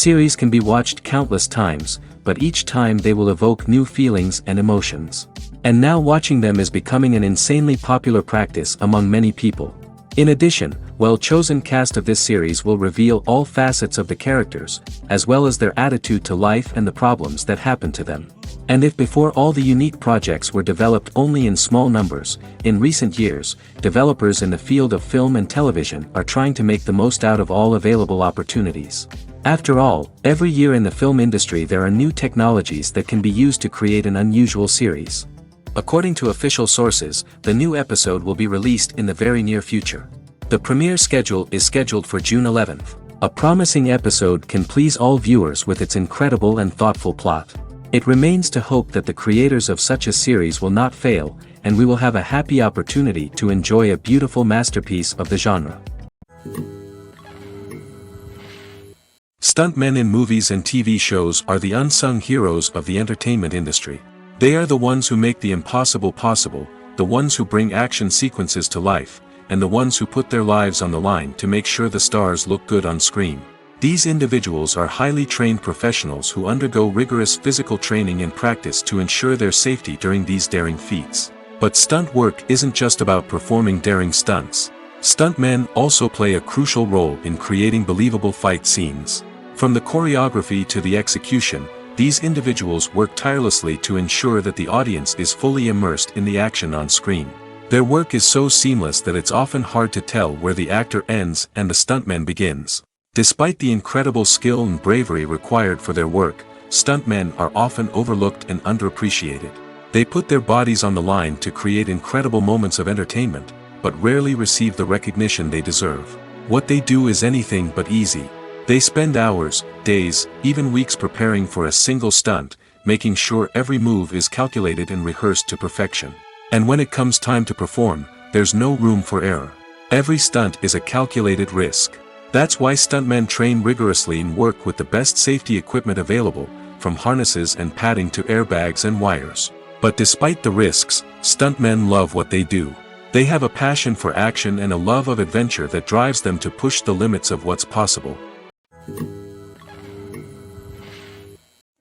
Series can be watched countless times, but each time they will evoke new feelings and emotions. And now watching them is becoming an insanely popular practice among many people. In addition, well-chosen cast of this series will reveal all facets of the characters, as well as their attitude to life and the problems that happen to them. And if before all the unique projects were developed only in small numbers, in recent years, developers in the field of film and television are trying to make the most out of all available opportunities. After all, every year in the film industry there are new technologies that can be used to create an unusual series. According to official sources, the new episode will be released in the very near future. The premiere schedule is scheduled for June 11th. A promising episode can please all viewers with its incredible and thoughtful plot. It remains to hope that the creators of such a series will not fail, and we will have a happy opportunity to enjoy a beautiful masterpiece of the genre. Stuntmen in movies and TV shows are the unsung heroes of the entertainment industry. They are the ones who make the impossible possible, the ones who bring action sequences to life, and the ones who put their lives on the line to make sure the stars look good on screen. These individuals are highly trained professionals who undergo rigorous physical training and practice to ensure their safety during these daring feats. But stunt work isn't just about performing daring stunts. Stuntmen also play a crucial role in creating believable fight scenes. From the choreography to the execution, these individuals work tirelessly to ensure that the audience is fully immersed in the action on screen. Their work is so seamless that it's often hard to tell where the actor ends and the stuntman begins. Despite the incredible skill and bravery required for their work, stuntmen are often overlooked and underappreciated. They put their bodies on the line to create incredible moments of entertainment, but rarely receive the recognition they deserve. What they do is anything but easy. They spend hours, days, even weeks preparing for a single stunt, making sure every move is calculated and rehearsed to perfection. And when it comes time to perform, there's no room for error. Every stunt is a calculated risk. That's why stuntmen train rigorously and work with the best safety equipment available, from harnesses and padding to airbags and wires. But despite the risks, stuntmen love what they do. They have a passion for action and a love of adventure that drives them to push the limits of what's possible.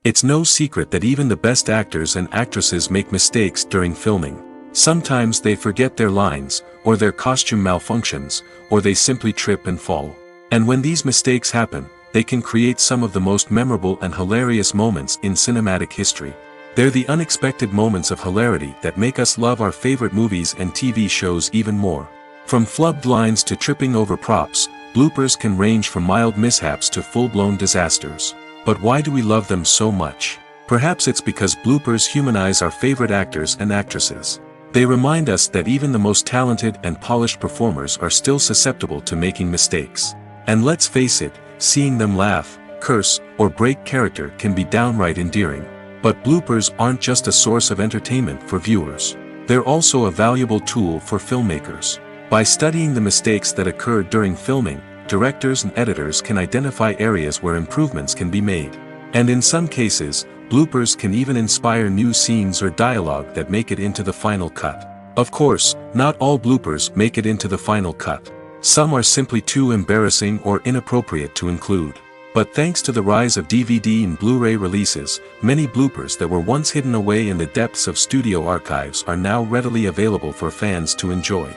It's no secret that even the best actors and actresses make mistakes during filming. Sometimes they forget their lines, or their costume malfunctions, or they simply trip and fall. And when these mistakes happen, they can create some of the most memorable and hilarious moments in cinematic history. They're the unexpected moments of hilarity that make us love our favorite movies and TV shows even more. From flubbed lines to tripping over props, bloopers can range from mild mishaps to full-blown disasters. But why do we love them so much? Perhaps it's because bloopers humanize our favorite actors and actresses. They remind us that even the most talented and polished performers are still susceptible to making mistakes. And let's face it, seeing them laugh, curse, or break character can be downright endearing. But bloopers aren't just a source of entertainment for viewers. They're also a valuable tool for filmmakers. By studying the mistakes that occurred during filming, directors and editors can identify areas where improvements can be made. And in some cases, bloopers can even inspire new scenes or dialogue that make it into the final cut. Of course, not all bloopers make it into the final cut. Some are simply too embarrassing or inappropriate to include. But thanks to the rise of DVD and Blu-ray releases, many bloopers that were once hidden away in the depths of studio archives are now readily available for fans to enjoy.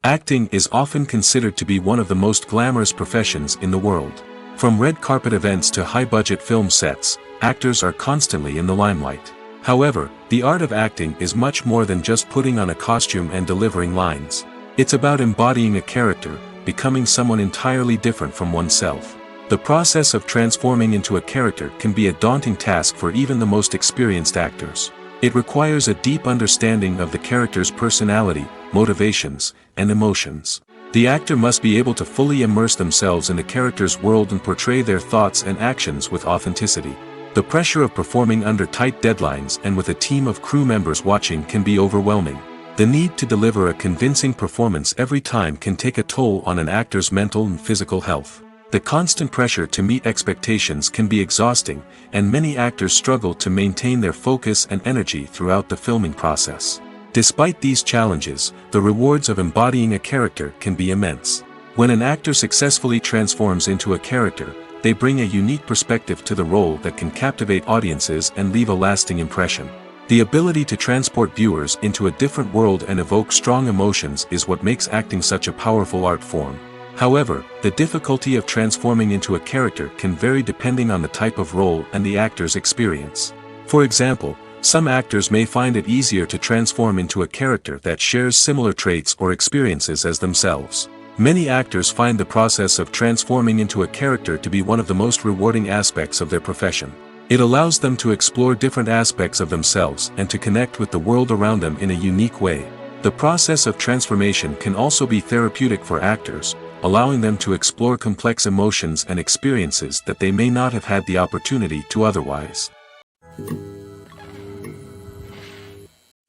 Acting is often considered to be one of the most glamorous professions in the world. From red carpet events to high-budget film sets, actors are constantly in the limelight. However, the art of acting is much more than just putting on a costume and delivering lines. It's about embodying a character, becoming someone entirely different from oneself. The process of transforming into a character can be a daunting task for even the most experienced actors. It requires a deep understanding of the character's personality, motivations, and emotions. The actor must be able to fully immerse themselves in the character's world and portray their thoughts and actions with authenticity. The pressure of performing under tight deadlines and with a team of crew members watching can be overwhelming. The need to deliver a convincing performance every time can take a toll on an actor's mental and physical health. The constant pressure to meet expectations can be exhausting, and many actors struggle to maintain their focus and energy throughout the filming process. Despite these challenges, the rewards of embodying a character can be immense. When an actor successfully transforms into a character, they bring a unique perspective to the role that can captivate audiences and leave a lasting impression. The ability to transport viewers into a different world and evoke strong emotions is what makes acting such a powerful art form. However, the difficulty of transforming into a character can vary depending on the type of role and the actor's experience. For example, some actors may find it easier to transform into a character that shares similar traits or experiences as themselves. Many actors find the process of transforming into a character to be one of the most rewarding aspects of their profession. It allows them to explore different aspects of themselves and to connect with the world around them in a unique way. The process of transformation can also be therapeutic for actors, allowing them to explore complex emotions and experiences that they may not have had the opportunity to otherwise.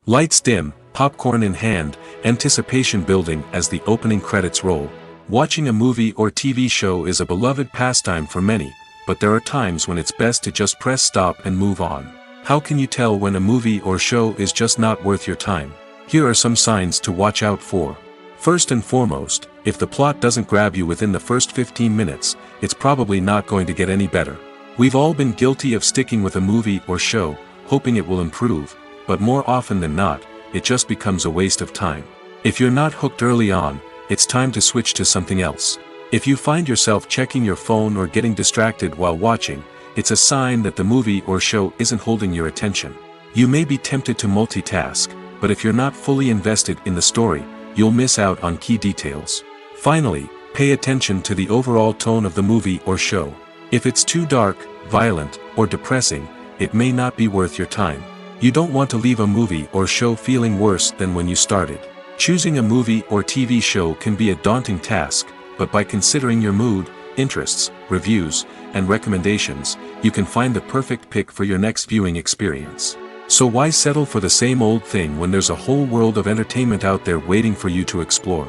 Lights dim, popcorn in hand, anticipation building as the opening credits roll. Watching a movie or TV show is a beloved pastime for many, but there are times when it's best to just press stop and move on. How can you tell when a movie or show is just not worth your time? Here are some signs to watch out for. First and foremost, if the plot doesn't grab you within the first 15 minutes, it's probably not going to get any better. We've all been guilty of sticking with a movie or show, hoping it will improve, but more often than not, it just becomes a waste of time. If you're not hooked early on, it's time to switch to something else. If you find yourself checking your phone or getting distracted while watching, it's a sign that the movie or show isn't holding your attention. You may be tempted to multitask, but if you're not fully invested in the story, you'll miss out on key details. Finally, pay attention to the overall tone of the movie or show. If it's too dark, violent, or depressing, it may not be worth your time. You don't want to leave a movie or show feeling worse than when you started. Choosing a movie or TV show can be a daunting task, but by considering your mood, interests, reviews, and recommendations, you can find the perfect pick for your next viewing experience. So why settle for the same old thing when there's a whole world of entertainment out there waiting for you to explore?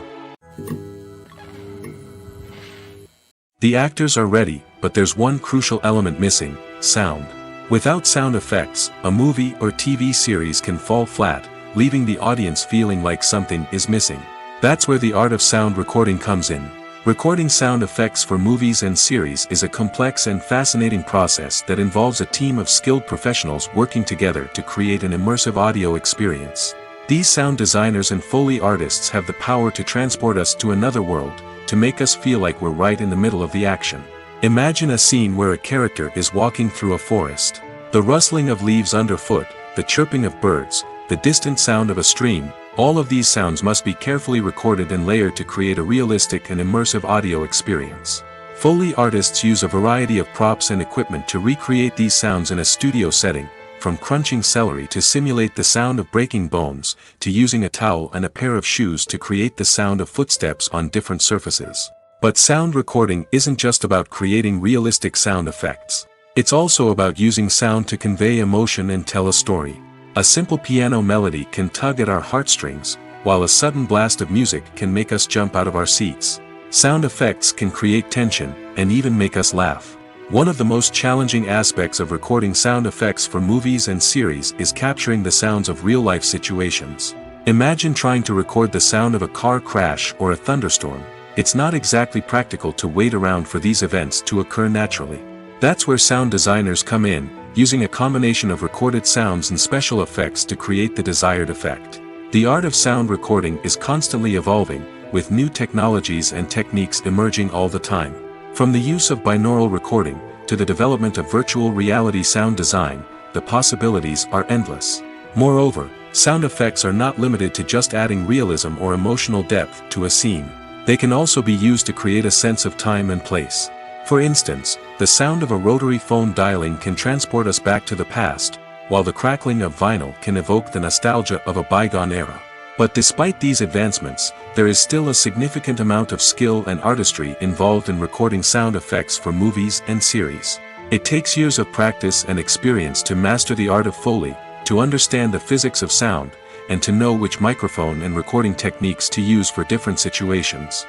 The actors are ready, but there's one crucial element missing: sound. Without sound effects, a movie or TV series can fall flat, leaving the audience feeling like something is missing. That's where the art of sound recording comes in. Recording sound effects for movies and series is a complex and fascinating process that involves a team of skilled professionals working together to create an immersive audio experience. These sound designers and Foley artists have the power to transport us to another world, to make us feel like we're right in the middle of the action. Imagine a scene where a character is walking through a forest. The rustling of leaves underfoot, the chirping of birds, the distant sound of a stream, all of these sounds must be carefully recorded and layered to create a realistic and immersive audio experience. Foley artists use a variety of props and equipment to recreate these sounds in a studio setting, from crunching celery to simulate the sound of breaking bones, to using a towel and a pair of shoes to create the sound of footsteps on different surfaces. But sound recording isn't just about creating realistic sound effects. It's also about using sound to convey emotion and tell a story. A simple piano melody can tug at our heartstrings, while a sudden blast of music can make us jump out of our seats. Sound effects can create tension, and even make us laugh. One of the most challenging aspects of recording sound effects for movies and series is capturing the sounds of real-life situations. Imagine trying to record the sound of a car crash or a thunderstorm. It's not exactly practical to wait around for these events to occur naturally. That's where sound designers come in, using a combination of recorded sounds and special effects to create the desired effect. The art of sound recording is constantly evolving, with new technologies and techniques emerging all the time. From the use of binaural recording, to the development of virtual reality sound design, the possibilities are endless. Moreover, sound effects are not limited to just adding realism or emotional depth to a scene. They can also be used to create a sense of time and place. For instance, the sound of a rotary phone dialing can transport us back to the past, while the crackling of vinyl can evoke the nostalgia of a bygone era. But despite these advancements, there is still a significant amount of skill and artistry involved in recording sound effects for movies and series. It takes years of practice and experience to master the art of Foley, to understand the physics of sound, and to know which microphone and recording techniques to use for different situations.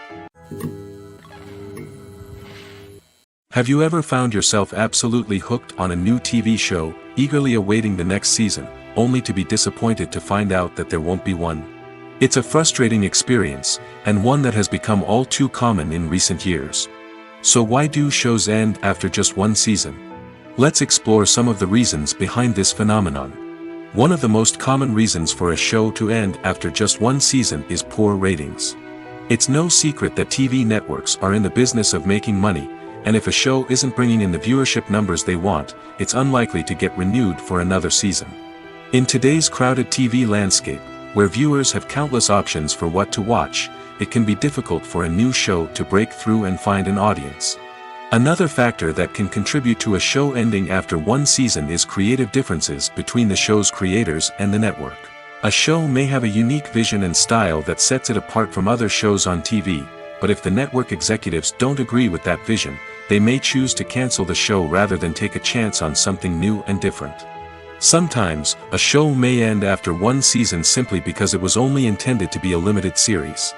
Have you ever found yourself absolutely hooked on a new TV show, eagerly awaiting the next season, only to be disappointed to find out that there won't be one? It's a frustrating experience, and one that has become all too common in recent years. So why do shows end after just one season? Let's explore some of the reasons behind this phenomenon. One of the most common reasons for a show to end after just one season is poor ratings. It's no secret that TV networks are in the business of making money, and if a show isn't bringing in the viewership numbers they want, it's unlikely to get renewed for another season. In today's crowded TV landscape, where viewers have countless options for what to watch, it can be difficult for a new show to break through and find an audience. Another factor that can contribute to a show ending after one season is creative differences between the show's creators and the network. A show may have a unique vision and style that sets it apart from other shows on TV, but if the network executives don't agree with that vision, they may choose to cancel the show rather than take a chance on something new and different. Sometimes, a show may end after one season simply because it was only intended to be a limited series.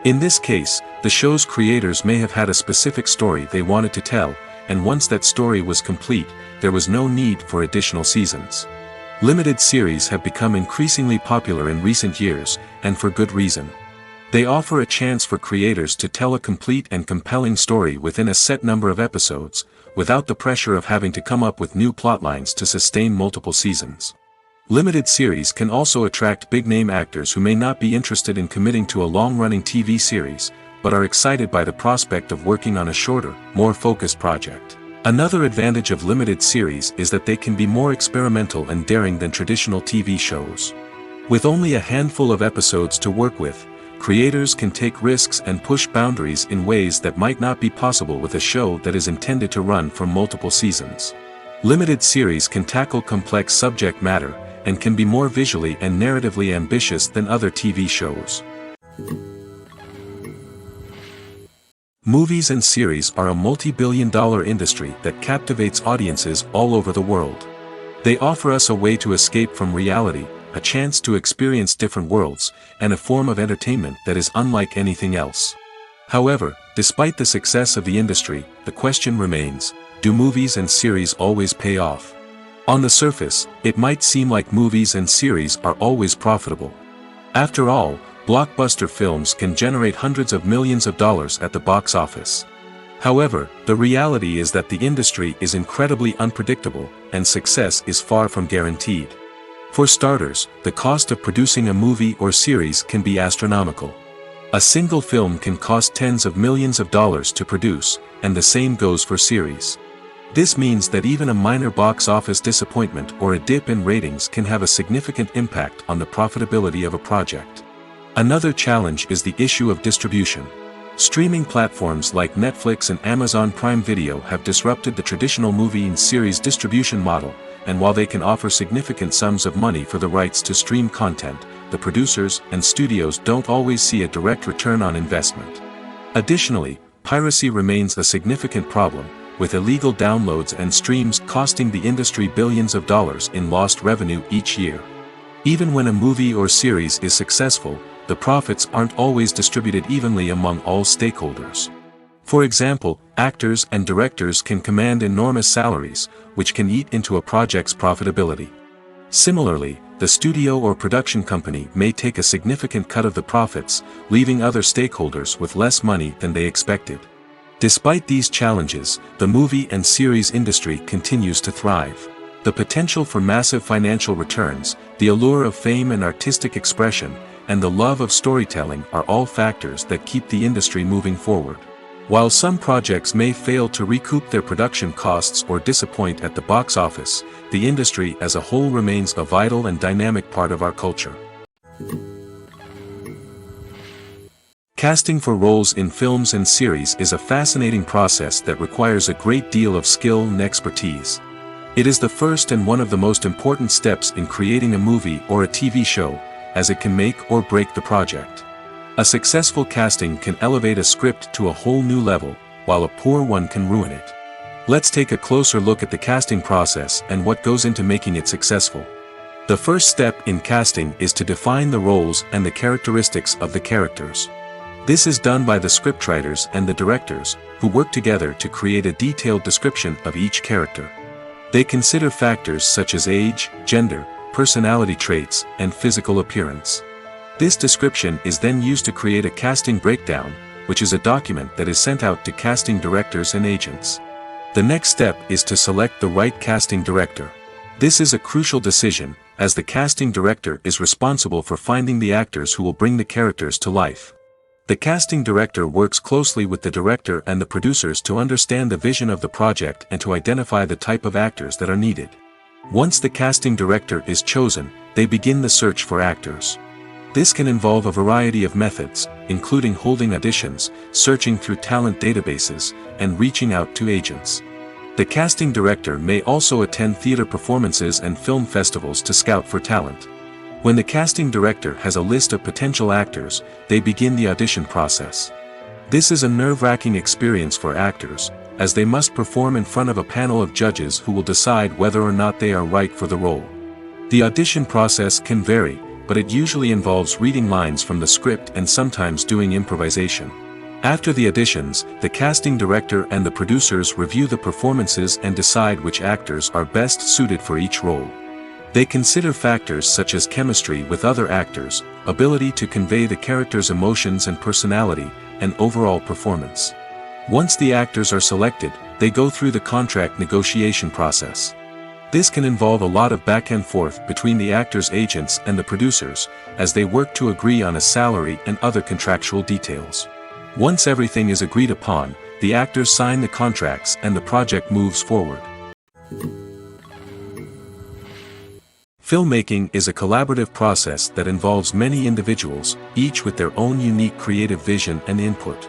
In this case, the show's creators may have had a specific story they wanted to tell, and once that story was complete, there was no need for additional seasons. Limited series have become increasingly popular in recent years, and for good reason. They offer a chance for creators to tell a complete and compelling story within a set number of episodes, without the pressure of having to come up with new plotlines to sustain multiple seasons. Limited series can also attract big-name actors who may not be interested in committing to a long-running TV series, but are excited by the prospect of working on a shorter, more focused project. Another advantage of limited series is that they can be more experimental and daring than traditional TV shows. With only a handful of episodes to work with, creators can take risks and push boundaries in ways that might not be possible with a show that is intended to run for multiple seasons. Limited series can tackle complex subject matter, and can be more visually and narratively ambitious than other TV shows. Movies and series are a multi-billion-dollar industry that captivates audiences all over the world. They offer us a way to escape from reality, a chance to experience different worlds, and a form of entertainment that is unlike anything else. However, despite the success of the industry, the question remains, do movies and series always pay off? On the surface, it might seem like movies and series are always profitable. After all, blockbuster films can generate hundreds of millions of dollars at the box office. However, the reality is that the industry is incredibly unpredictable, and success is far from guaranteed. For starters, the cost of producing a movie or series can be astronomical. A single film can cost tens of millions of dollars to produce, and the same goes for series. This means that even a minor box office disappointment or a dip in ratings can have a significant impact on the profitability of a project. Another challenge is the issue of distribution. Streaming platforms like Netflix and Amazon Prime Video have disrupted the traditional movie and series distribution model, and while they can offer significant sums of money for the rights to stream content, the producers and studios don't always see a direct return on investment. Additionally, piracy remains a significant problem, with illegal downloads and streams costing the industry billions of dollars in lost revenue each year. Even when a movie or series is successful, the profits aren't always distributed evenly among all stakeholders. For example, actors and directors can command enormous salaries, which can eat into a project's profitability. Similarly, the studio or production company may take a significant cut of the profits, leaving other stakeholders with less money than they expected. Despite these challenges, the movie and series industry continues to thrive. The potential for massive financial returns, the allure of fame and artistic expression, and the love of storytelling are all factors that keep the industry moving forward. While some projects may fail to recoup their production costs or disappoint at the box office, the industry as a whole remains a vital and dynamic part of our culture. Casting for roles in films and series is a fascinating process that requires a great deal of skill and expertise. It is the first and one of the most important steps in creating a movie or a TV show, as it can make or break the project. A successful casting can elevate a script to a whole new level, while a poor one can ruin it. Let's take a closer look at the casting process and what goes into making it successful. The first step in casting is to define the roles and the characteristics of the characters. This is done by the scriptwriters and the directors, who work together to create a detailed description of each character. They consider factors such as age, gender, personality traits, and physical appearance. This description is then used to create a casting breakdown, which is a document that is sent out to casting directors and agents. The next step is to select the right casting director. This is a crucial decision, as the casting director is responsible for finding the actors who will bring the characters to life. The casting director works closely with the director and the producers to understand the vision of the project and to identify the type of actors that are needed. Once the casting director is chosen, they begin the search for actors. This can involve a variety of methods, including holding auditions, searching through talent databases, and reaching out to agents. The casting director may also attend theater performances and film festivals to scout for talent. When the casting director has a list of potential actors, they begin the audition process. This is a nerve-wracking experience for actors, as they must perform in front of a panel of judges who will decide whether or not they are right for the role. The audition process can vary, but it usually involves reading lines from the script and sometimes doing improvisation. After the auditions, the casting director and the producers review the performances and decide which actors are best suited for each role. They consider factors such as chemistry with other actors, ability to convey the character's emotions and personality, and overall performance. Once the actors are selected, they go through the contract negotiation process. This can involve a lot of back and forth between the actors' agents and the producers, as they work to agree on a salary and other contractual details. Once everything is agreed upon, the actors sign the contracts and the project moves forward. Filmmaking is a collaborative process that involves many individuals, each with their own unique creative vision and input.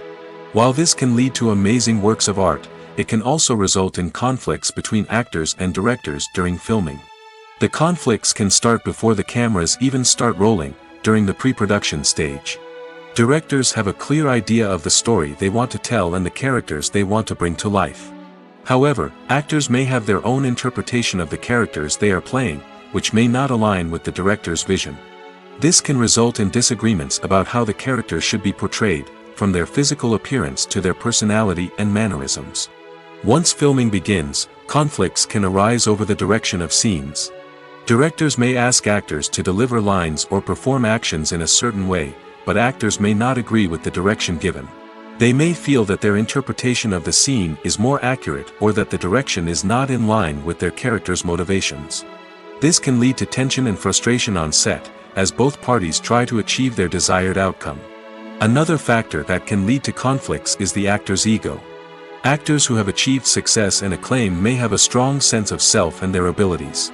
While this can lead to amazing works of art, it can also result in conflicts between actors and directors during filming. The conflicts can start before the cameras even start rolling, during the pre-production stage. Directors have a clear idea of the story they want to tell and the characters they want to bring to life. However, actors may have their own interpretation of the characters they are playing, which may not align with the director's vision. This can result in disagreements about how the characters should be portrayed, from their physical appearance to their personality and mannerisms. Once filming begins, conflicts can arise over the direction of scenes. Directors may ask actors to deliver lines or perform actions in a certain way, but actors may not agree with the direction given. They may feel that their interpretation of the scene is more accurate or that the direction is not in line with their character's motivations. This can lead to tension and frustration on set, as both parties try to achieve their desired outcome. Another factor that can lead to conflicts is the actor's ego. Actors who have achieved success and acclaim may have a strong sense of self and their abilities.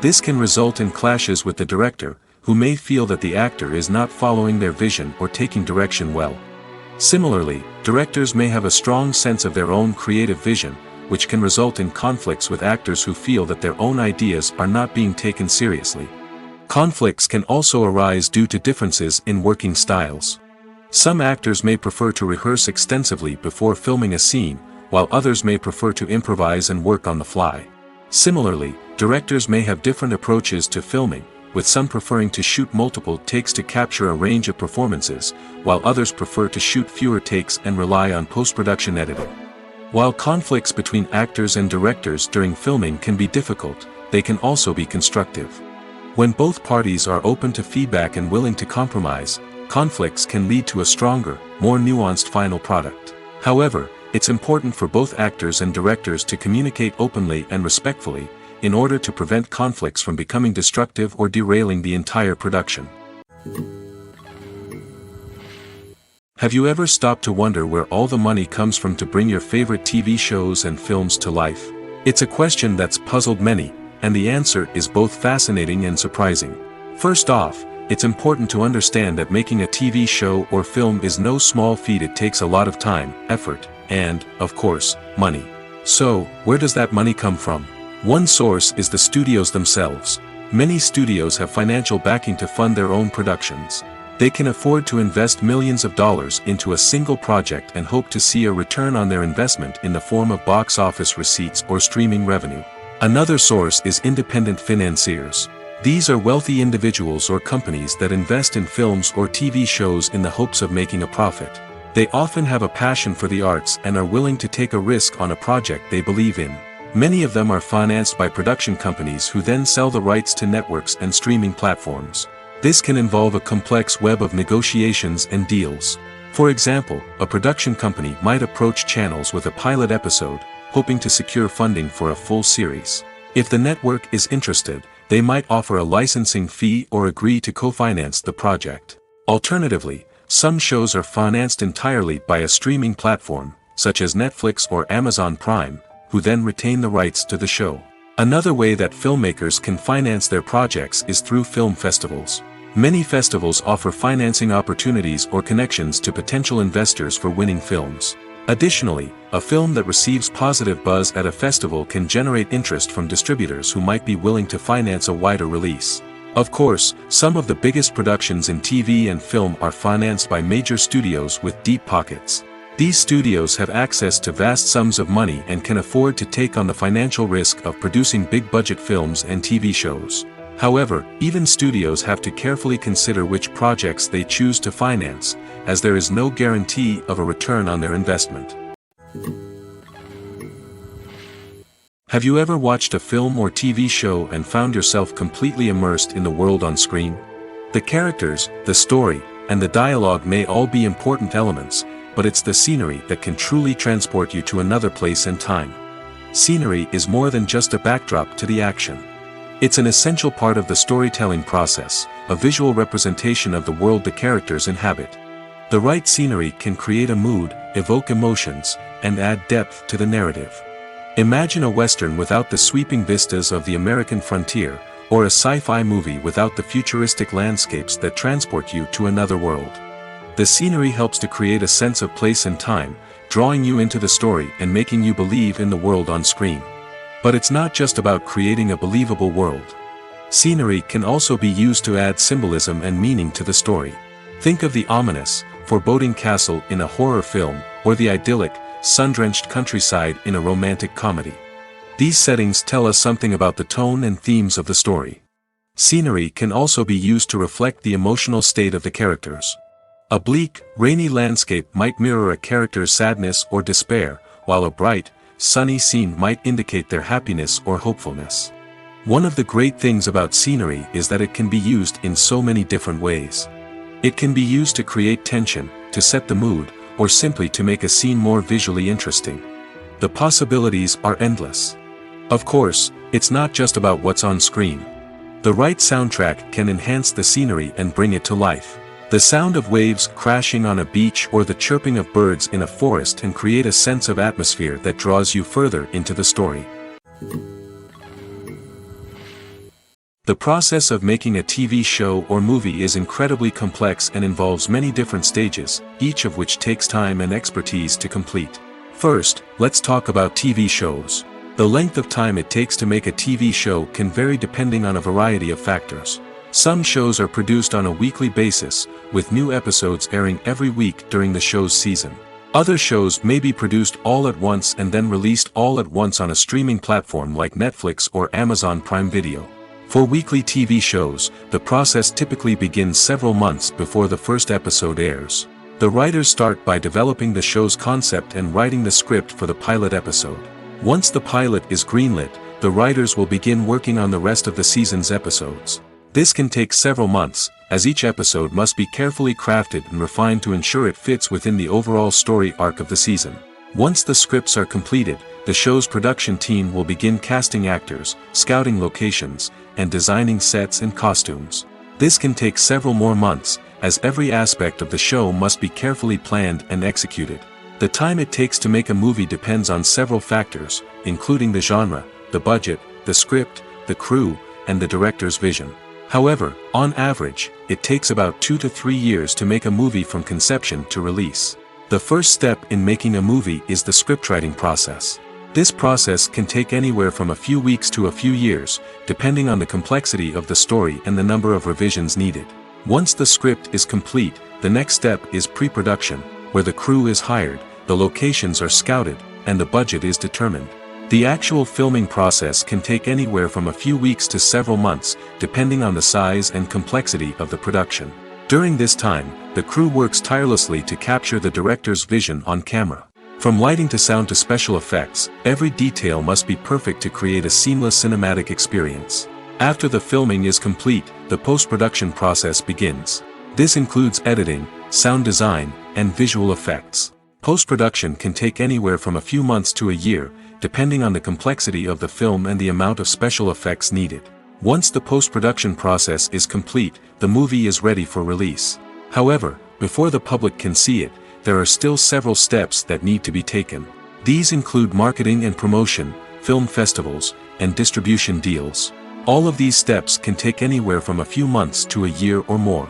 This can result in clashes with the director, who may feel that the actor is not following their vision or taking direction well. Similarly, directors may have a strong sense of their own creative vision, which can result in conflicts with actors who feel that their own ideas are not being taken seriously. Conflicts can also arise due to differences in working styles. Some actors may prefer to rehearse extensively before filming a scene, while others may prefer to improvise and work on the fly. Similarly, directors may have different approaches to filming, with some preferring to shoot multiple takes to capture a range of performances, while others prefer to shoot fewer takes and rely on post-production editing. While conflicts between actors and directors during filming can be difficult, they can also be constructive. When both parties are open to feedback and willing to compromise, conflicts can lead to a stronger, more nuanced final product. However, it's important for both actors and directors to communicate openly and respectfully, in order to prevent conflicts from becoming destructive or derailing the entire production. Have you ever stopped to wonder where all the money comes from to bring your favorite TV shows and films to life? It's a question that's puzzled many, and the answer is both fascinating and surprising. First off, it's important to understand that making a TV show or film is no small feat. It takes a lot of time, effort, and, of course, money. So, where does that money come from? One source is the studios themselves. Many studios have financial backing to fund their own productions. They can afford to invest millions of dollars into a single project and hope to see a return on their investment in the form of box office receipts or streaming revenue. Another source is independent financiers. These are wealthy individuals or companies that invest in films or TV shows in the hopes of making a profit. They often have a passion for the arts and are willing to take a risk on a project they believe in. Many of them are financed by production companies who then sell the rights to networks and streaming platforms. This can involve a complex web of negotiations and deals. For example, a production company might approach channels with a pilot episode, hoping to secure funding for a full series. If the network is interested, they might offer a licensing fee or agree to co-finance the project. Alternatively, some shows are financed entirely by a streaming platform, such as Netflix or Amazon Prime, who then retain the rights to the show. Another way that filmmakers can finance their projects is through film festivals. Many festivals offer financing opportunities or connections to potential investors for winning films. Additionally, a film that receives positive buzz at a festival can generate interest from distributors who might be willing to finance a wider release. Of course, some of the biggest productions in TV and film are financed by major studios with deep pockets. These studios have access to vast sums of money and can afford to take on the financial risk of producing big-budget films and TV shows. However, even studios have to carefully consider which projects they choose to finance, as there is no guarantee of a return on their investment. Have you ever watched a film or TV show and found yourself completely immersed in the world on screen? The characters, the story, and the dialogue may all be important elements, but it's the scenery that can truly transport you to another place and time. Scenery is more than just a backdrop to the action. It's an essential part of the storytelling process, a visual representation of the world the characters inhabit. The right scenery can create a mood, evoke emotions, and add depth to the narrative. Imagine a Western without the sweeping vistas of the American frontier, or a sci-fi movie without the futuristic landscapes that transport you to another world. The scenery helps to create a sense of place and time, drawing you into the story and making you believe in the world on screen. But it's not just about creating a believable world. Scenery can also be used to add symbolism and meaning to the story. Think of the ominous, foreboding castle in a horror film, or the idyllic, sun-drenched countryside in a romantic comedy. These settings tell us something about the tone and themes of the story. Scenery can also be used to reflect the emotional state of the characters. A bleak, rainy landscape might mirror a character's sadness or despair, while a bright, sunny scene might indicate their happiness or hopefulness. One of the great things about scenery is that it can be used in so many different ways. It can be used to create tension, to set the mood, or simply to make a scene more visually interesting. The possibilities are endless. Of course, it's not just about what's on screen. The right soundtrack can enhance the scenery and bring it to life. The sound of waves crashing on a beach or the chirping of birds in a forest can create a sense of atmosphere that draws you further into the story. The process of making a TV show or movie is incredibly complex and involves many different stages, each of which takes time and expertise to complete. First, let's talk about TV shows. The length of time it takes to make a TV show can vary depending on a variety of factors. Some shows are produced on a weekly basis, with new episodes airing every week during the show's season. Other shows may be produced all at once and then released all at once on a streaming platform like Netflix or Amazon Prime Video. For weekly TV shows, the process typically begins several months before the first episode airs. The writers start by developing the show's concept and writing the script for the pilot episode. Once the pilot is greenlit, the writers will begin working on the rest of the season's episodes. This can take several months, as each episode must be carefully crafted and refined to ensure it fits within the overall story arc of the season. Once the scripts are completed, the show's production team will begin casting actors, scouting locations, and designing sets and costumes. This can take several more months, as every aspect of the show must be carefully planned and executed. The time it takes to make a movie depends on several factors, including the genre, the budget, the script, the crew, and the director's vision. However, on average, it takes about 2 to 3 years to make a movie from conception to release. The first step in making a movie is the scriptwriting process. This process can take anywhere from a few weeks to a few years, depending on the complexity of the story and the number of revisions needed. Once the script is complete, the next step is pre-production, where the crew is hired, the locations are scouted, and the budget is determined. The actual filming process can take anywhere from a few weeks to several months, depending on the size and complexity of the production. During this time, the crew works tirelessly to capture the director's vision on camera. From lighting to sound to special effects, every detail must be perfect to create a seamless cinematic experience. After the filming is complete, the post-production process begins. This includes editing, sound design, and visual effects. Post-production can take anywhere from a few months to a year, depending on the complexity of the film and the amount of special effects needed. Once the post-production process is complete, the movie is ready for release. However, before the public can see it, there are still several steps that need to be taken. These include marketing and promotion, film festivals, and distribution deals. All of these steps can take anywhere from a few months to a year or more.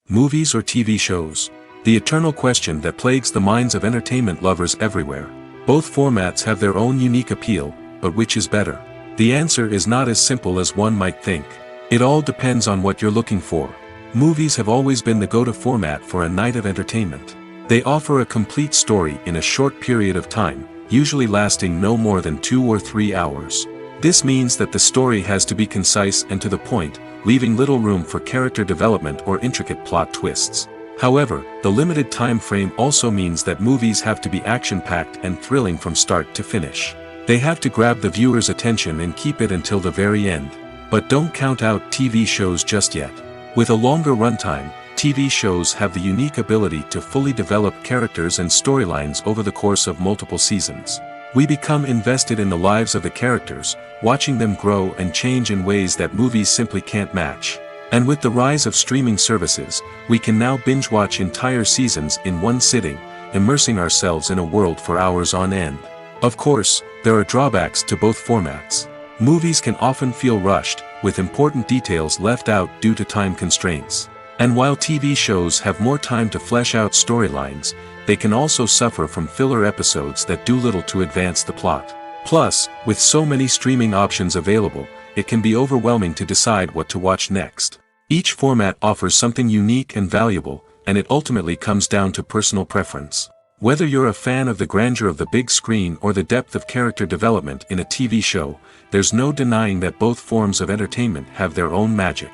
Movies or TV shows? The eternal question that plagues the minds of entertainment lovers everywhere. Both formats have their own unique appeal, but which is better? The answer is not as simple as one might think. It all depends on what you're looking for. Movies have always been the go-to format for a night of entertainment. They offer a complete story in a short period of time, usually lasting no more than 2 or 3 hours. This means that the story has to be concise and to the point, leaving little room for character development or intricate plot twists. However, the limited time frame also means that movies have to be action-packed and thrilling from start to finish. They have to grab the viewer's attention and keep it until the very end. But don't count out TV shows just yet. With a longer runtime, TV shows have the unique ability to fully develop characters and storylines over the course of multiple seasons. We become invested in the lives of the characters, watching them grow and change in ways that movies simply can't match. And with the rise of streaming services, we can now binge-watch entire seasons in one sitting, immersing ourselves in a world for hours on end. Of course, there are drawbacks to both formats. Movies can often feel rushed, with important details left out due to time constraints. And while TV shows have more time to flesh out storylines, they can also suffer from filler episodes that do little to advance the plot. Plus, with so many streaming options available, it can be overwhelming to decide what to watch next. Each format offers something unique and valuable, and it ultimately comes down to personal preference. Whether you're a fan of the grandeur of the big screen or the depth of character development in a TV show, there's no denying that both forms of entertainment have their own magic.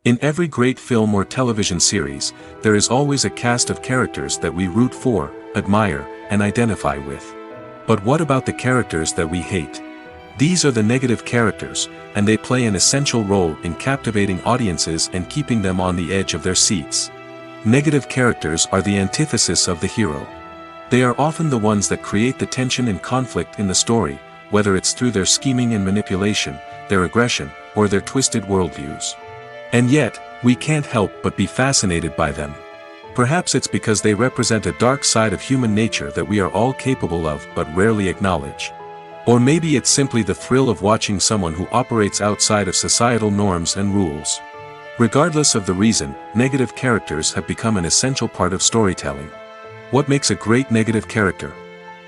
In every great film or television series, there is always a cast of characters that we root for, admire, and identify with. But what about the characters that we hate? These are the negative characters, and they play an essential role in captivating audiences and keeping them on the edge of their seats. Negative characters are the antithesis of the hero. They are often the ones that create the tension and conflict in the story, whether it's through their scheming and manipulation, their aggression, or their twisted worldviews. And yet, we can't help but be fascinated by them. Perhaps it's because they represent a dark side of human nature that we are all capable of but rarely acknowledge. Or maybe it's simply the thrill of watching someone who operates outside of societal norms and rules. Regardless of the reason, negative characters have become an essential part of storytelling. What makes a great negative character?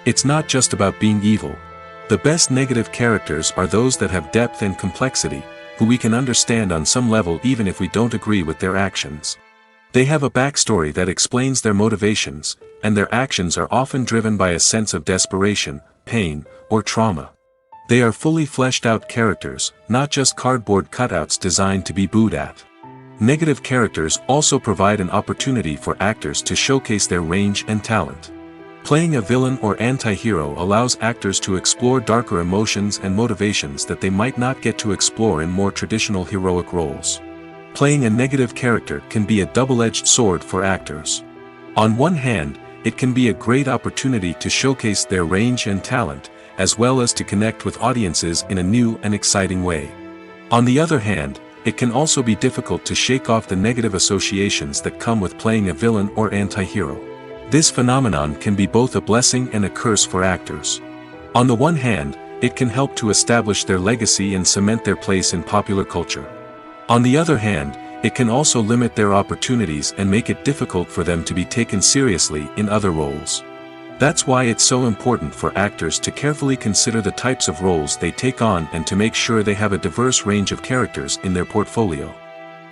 It's not just about being evil. The best negative characters are those that have depth and complexity, who we can understand on some level even if we don't agree with their actions. They have a backstory that explains their motivations, and their actions are often driven by a sense of desperation, pain, or trauma. They are fully fleshed out characters, not just cardboard cutouts designed to be booed at. Negative characters also provide an opportunity for actors to showcase their range and talent. Playing a villain or anti-hero allows actors to explore darker emotions and motivations that they might not get to explore in more traditional heroic roles. Playing a negative character can be a double-edged sword for actors. On one hand, it can be a great opportunity to showcase their range and talent, as well as to connect with audiences in a new and exciting way. On the other hand, it can also be difficult to shake off the negative associations that come with playing a villain or anti-hero. This phenomenon can be both a blessing and a curse for actors. On the one hand, it can help to establish their legacy and cement their place in popular culture. On the other hand, it can also limit their opportunities and make it difficult for them to be taken seriously in other roles. That's why it's so important for actors to carefully consider the types of roles they take on and to make sure they have a diverse range of characters in their portfolio.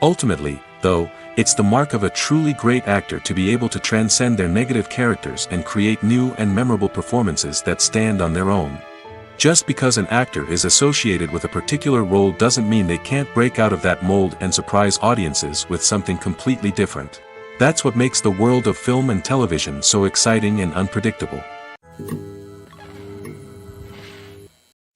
Ultimately, though, it's the mark of a truly great actor to be able to transcend their negative characters and create new and memorable performances that stand on their own. Just because an actor is associated with a particular role doesn't mean they can't break out of that mold and surprise audiences with something completely different. That's what makes the world of film and television so exciting and unpredictable.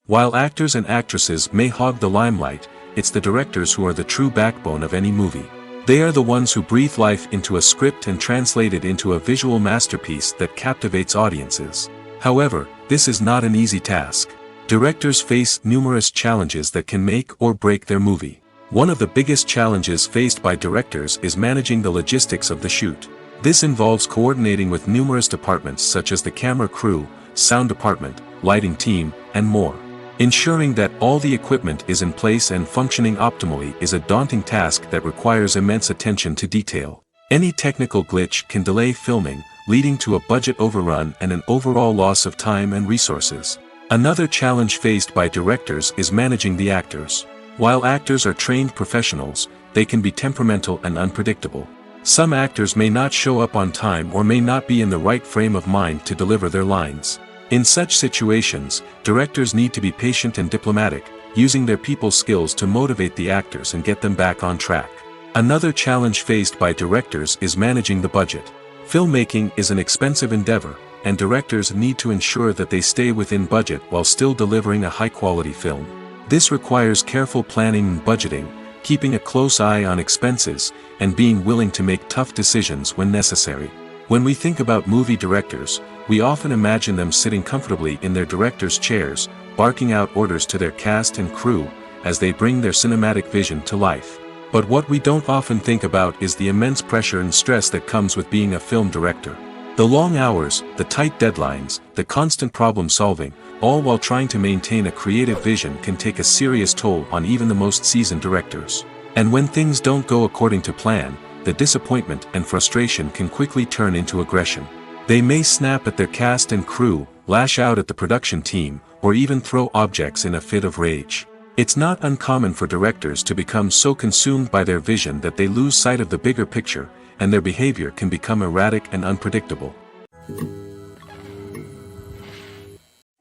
While actors and actresses may hog the limelight, it's the directors who are the true backbone of any movie. They are the ones who breathe life into a script and translate it into a visual masterpiece that captivates audiences. However, this is not an easy task. Directors face numerous challenges that can make or break their movie. One of the biggest challenges faced by directors is managing the logistics of the shoot. This involves coordinating with numerous departments such as the camera crew, sound department, lighting team, and more. Ensuring that all the equipment is in place and functioning optimally is a daunting task that requires immense attention to detail. Any technical glitch can delay filming, leading to a budget overrun and an overall loss of time and resources. Another challenge faced by directors is managing the actors. While actors are trained professionals, they can be temperamental and unpredictable. Some actors may not show up on time or may not be in the right frame of mind to deliver their lines. In such situations, directors need to be patient and diplomatic, using their people skills to motivate the actors and get them back on track. Another challenge faced by directors is managing the budget. Filmmaking is an expensive endeavor, and directors need to ensure that they stay within budget while still delivering a high-quality film. This requires careful planning and budgeting, keeping a close eye on expenses, and being willing to make tough decisions when necessary. When we think about movie directors, we often imagine them sitting comfortably in their director's chairs, barking out orders to their cast and crew, as they bring their cinematic vision to life. But what we don't often think about is the immense pressure and stress that comes with being a film director. The long hours, the tight deadlines, the constant problem solving, all while trying to maintain a creative vision can take a serious toll on even the most seasoned directors. And when things don't go according to plan, the disappointment and frustration can quickly turn into aggression. They may snap at their cast and crew, lash out at the production team, or even throw objects in a fit of rage. It's not uncommon for directors to become so consumed by their vision that they lose sight of the bigger picture, and their behavior can become erratic and unpredictable.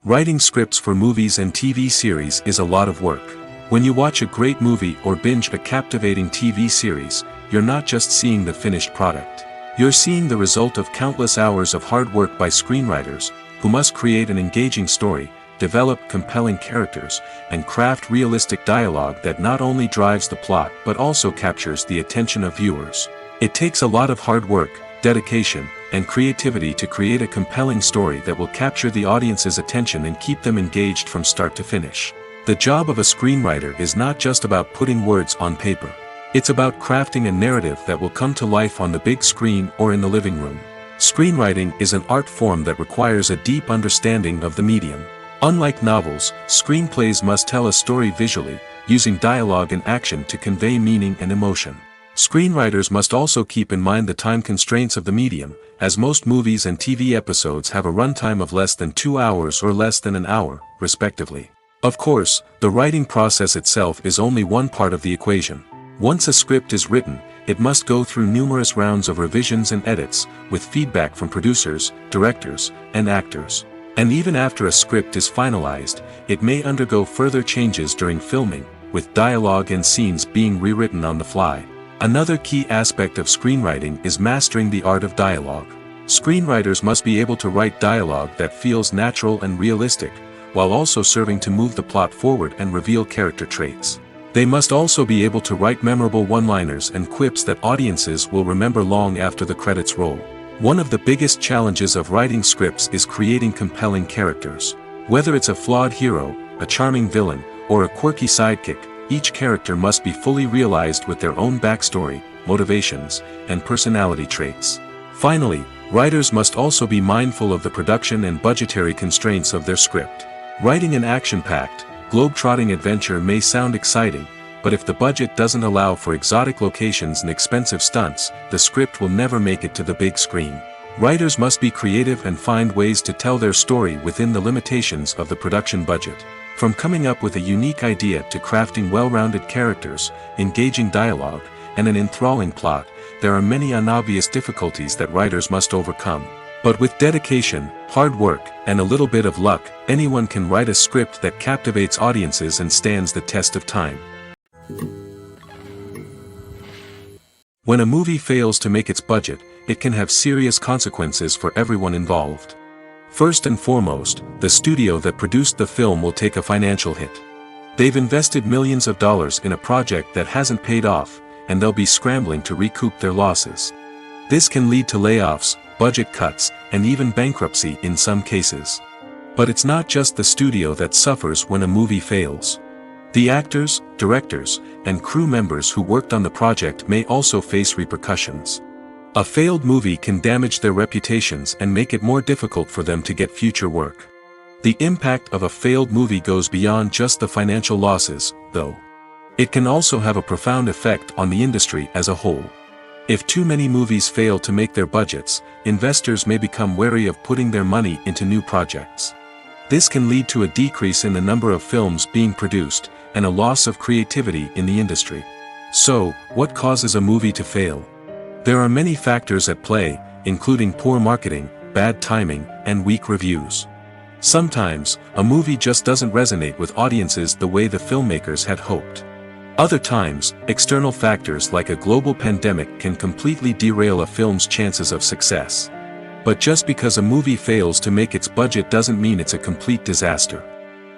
Writing scripts for movies and TV series is a lot of work. When you watch a great movie or binge a captivating TV series, you're not just seeing the finished product. You're seeing the result of countless hours of hard work by screenwriters, who must create an engaging story, develop compelling characters, and craft realistic dialogue that not only drives the plot but also captures the attention of viewers. It takes a lot of hard work, dedication, and creativity to create a compelling story that will capture the audience's attention and keep them engaged from start to finish. The job of a screenwriter is not just about putting words on paper. It's about crafting a narrative that will come to life on the big screen or in the living room. Screenwriting is an art form that requires a deep understanding of the medium. Unlike novels, screenplays must tell a story visually, using dialogue and action to convey meaning and emotion. Screenwriters must also keep in mind the time constraints of the medium, as most movies and TV episodes have a runtime of less than 2 hours or less than an hour, respectively. Of course, the writing process itself is only one part of the equation. Once a script is written, it must go through numerous rounds of revisions and edits, with feedback from producers, directors, and actors. And even after a script is finalized, it may undergo further changes during filming, with dialogue and scenes being rewritten on the fly. Another key aspect of screenwriting is mastering the art of dialogue. Screenwriters must be able to write dialogue that feels natural and realistic, while also serving to move the plot forward and reveal character traits. They must also be able to write memorable one-liners and quips that audiences will remember long after the credits roll. One of the biggest challenges of writing scripts is creating compelling characters. Whether it's a flawed hero, a charming villain, or a quirky sidekick, each character must be fully realized with their own backstory, motivations, and personality traits. Finally, writers must also be mindful of the production and budgetary constraints of their script. Writing an action-packed, globe-trotting adventure may sound exciting, but if the budget doesn't allow for exotic locations and expensive stunts, the script will never make it to the big screen. Writers must be creative and find ways to tell their story within the limitations of the production budget. From coming up with a unique idea to crafting well-rounded characters, engaging dialogue, and an enthralling plot, there are many unobvious difficulties that writers must overcome. But with dedication, hard work, and a little bit of luck, anyone can write a script that captivates audiences and stands the test of time. When a movie fails to make its budget, it can have serious consequences for everyone involved. First and foremost, the studio that produced the film will take a financial hit. They've invested millions of dollars in a project that hasn't paid off, and they'll be scrambling to recoup their losses. This can lead to layoffs, budget cuts, and even bankruptcy in some cases. But it's not just the studio that suffers when a movie fails. The actors, directors, and crew members who worked on the project may also face repercussions. A failed movie can damage their reputations and make it more difficult for them to get future work. The impact of a failed movie goes beyond just the financial losses, though. It can also have a profound effect on the industry as a whole. If too many movies fail to make their budgets, investors may become wary of putting their money into new projects. This can lead to a decrease in the number of films being produced, and a loss of creativity in the industry. So, what causes a movie to fail? There are many factors at play, including poor marketing, bad timing, and weak reviews. Sometimes, a movie just doesn't resonate with audiences the way the filmmakers had hoped. Other times, external factors like a global pandemic can completely derail a film's chances of success. But just because a movie fails to make its budget doesn't mean it's a complete disaster.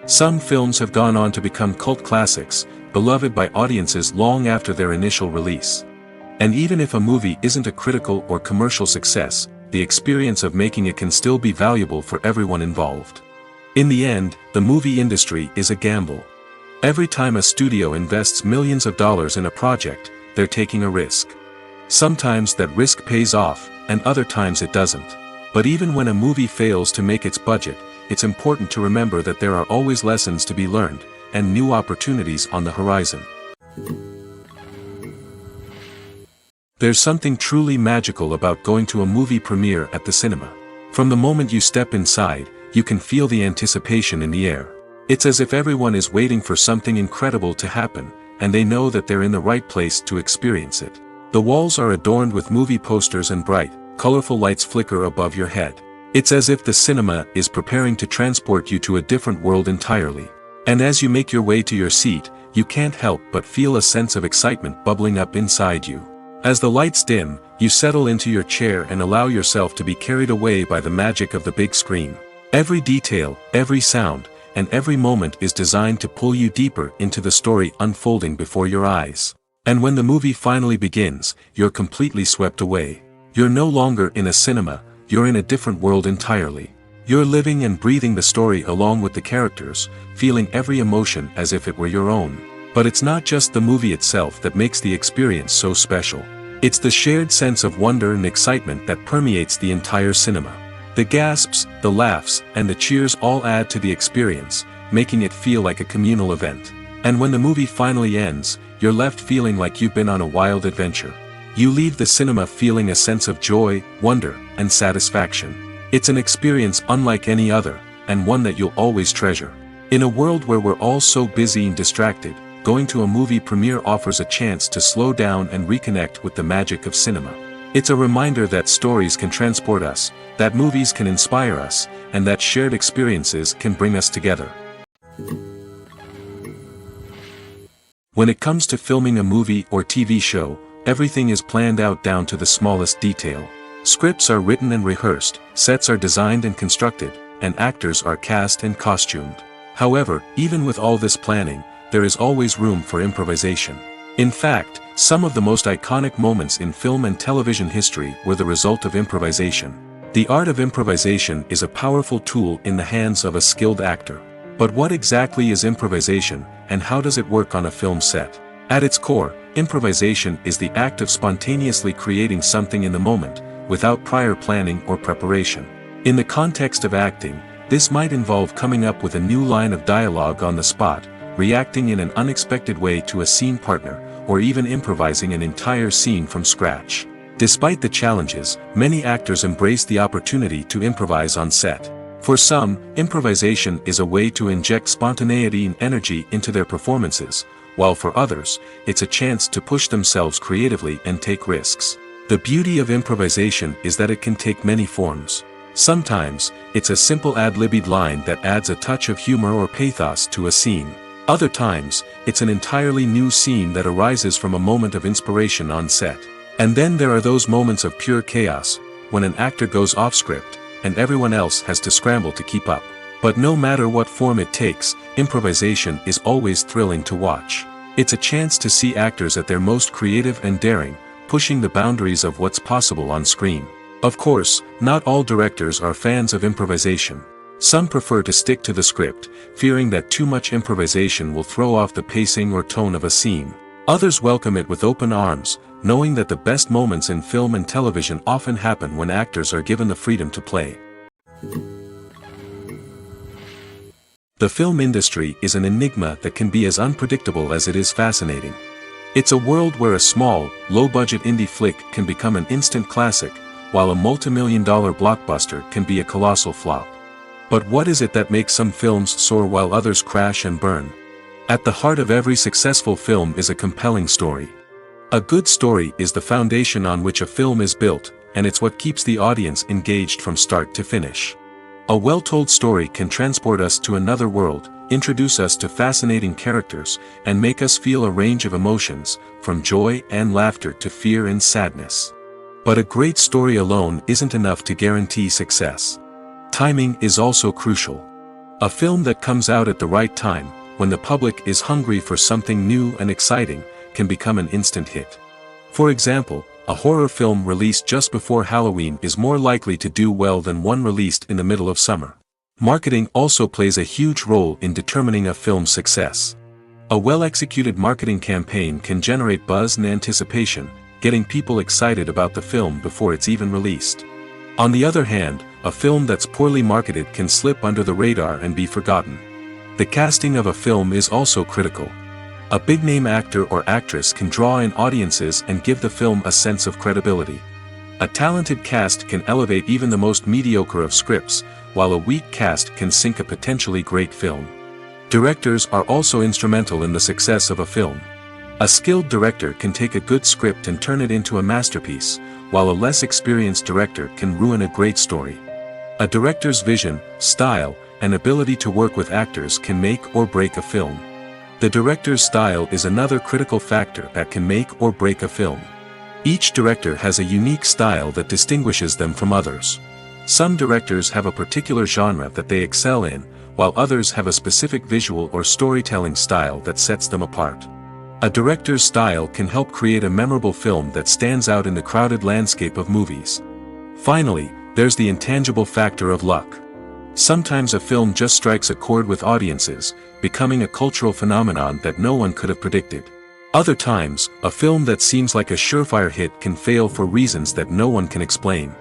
Some films have gone on to become cult classics, beloved by audiences long after their initial release. And even if a movie isn't a critical or commercial success, the experience of making it can still be valuable for everyone involved. In the end, the movie industry is a gamble. Every time a studio invests millions of dollars in a project, they're taking a risk. Sometimes that risk pays off, and other times it doesn't. But even when a movie fails to make its budget, it's important to remember that there are always lessons to be learned, and new opportunities on the horizon. There's something truly magical about going to a movie premiere at the cinema. From the moment you step inside, you can feel the anticipation in the air. It's as if everyone is waiting for something incredible to happen, and they know that they're in the right place to experience it. The walls are adorned with movie posters and bright, colorful lights flicker above your head. It's as if the cinema is preparing to transport you to a different world entirely. And as you make your way to your seat, you can't help but feel a sense of excitement bubbling up inside you. As the lights dim, you settle into your chair and allow yourself to be carried away by the magic of the big screen. Every detail, every sound, and every moment is designed to pull you deeper into the story unfolding before your eyes. And when the movie finally begins, you're completely swept away. You're no longer in a cinema, you're in a different world entirely. You're living and breathing the story along with the characters, feeling every emotion as if it were your own. But it's not just the movie itself that makes the experience so special. It's the shared sense of wonder and excitement that permeates the entire cinema. The gasps, the laughs, and the cheers all add to the experience, making it feel like a communal event. And when the movie finally ends, you're left feeling like you've been on a wild adventure. You leave the cinema feeling a sense of joy, wonder, and satisfaction. It's an experience unlike any other, and one that you'll always treasure. In a world where we're all so busy and distracted, going to a movie premiere offers a chance to slow down and reconnect with the magic of cinema. It's a reminder that stories can transport us, that movies can inspire us, and that shared experiences can bring us together. When it comes to filming a movie or TV show, everything is planned out down to the smallest detail. Scripts are written and rehearsed, sets are designed and constructed, and actors are cast and costumed. However, even with all this planning, there is always room for improvisation. In fact, some of the most iconic moments in film and television history were the result of improvisation. The art of improvisation is a powerful tool in the hands of a skilled actor. But what exactly is improvisation, and how does it work on a film set? At its core, improvisation is the act of spontaneously creating something in the moment, without prior planning or preparation. In the context of acting, this might involve coming up with a new line of dialogue on the spot, reacting in an unexpected way to a scene partner, or even improvising an entire scene from scratch. Despite the challenges, many actors embrace the opportunity to improvise on set. For some, improvisation is a way to inject spontaneity and energy into their performances, while for others, it's a chance to push themselves creatively and take risks. The beauty of improvisation is that it can take many forms. Sometimes, it's a simple ad-libbed line that adds a touch of humor or pathos to a scene. Other times, it's an entirely new scene that arises from a moment of inspiration on set. And then there are those moments of pure chaos, when an actor goes off script, and everyone else has to scramble to keep up. But no matter what form it takes, improvisation is always thrilling to watch. It's a chance to see actors at their most creative and daring, pushing the boundaries of what's possible on screen. Of course, not all directors are fans of improvisation. Some prefer to stick to the script, fearing that too much improvisation will throw off the pacing or tone of a scene. Others welcome it with open arms, knowing that the best moments in film and television often happen when actors are given the freedom to play. The film industry is an enigma that can be as unpredictable as it is fascinating. It's a world where a small, low-budget indie flick can become an instant classic, while a multi-million-dollar blockbuster can be a colossal flop. But what is it that makes some films soar while others crash and burn? At the heart of every successful film is a compelling story. A good story is the foundation on which a film is built, and it's what keeps the audience engaged from start to finish. A well-told story can transport us to another world, introduce us to fascinating characters, and make us feel a range of emotions, from joy and laughter to fear and sadness. But a great story alone isn't enough to guarantee success. Timing is also crucial. A film that comes out at the right time, when the public is hungry for something new and exciting, can become an instant hit. For example, a horror film released just before Halloween is more likely to do well than one released in the middle of summer. Marketing also plays a huge role in determining a film's success. A well-executed marketing campaign can generate buzz and anticipation, getting people excited about the film before it's even released. On the other hand, a film that's poorly marketed can slip under the radar and be forgotten. The casting of a film is also critical. A big-name actor or actress can draw in audiences and give the film a sense of credibility. A talented cast can elevate even the most mediocre of scripts, while a weak cast can sink a potentially great film. Directors are also instrumental in the success of a film. A skilled director can take a good script and turn it into a masterpiece, while a less experienced director can ruin a great story. A director's vision, style, and ability to work with actors can make or break a film. The director's style is another critical factor that can make or break a film. Each director has a unique style that distinguishes them from others. Some directors have a particular genre that they excel in, while others have a specific visual or storytelling style that sets them apart. A director's style can help create a memorable film that stands out in the crowded landscape of movies. Finally, there's the intangible factor of luck. Sometimes a film just strikes a chord with audiences, becoming a cultural phenomenon that no one could have predicted. Other times, a film that seems like a surefire hit can fail for reasons that no one can explain.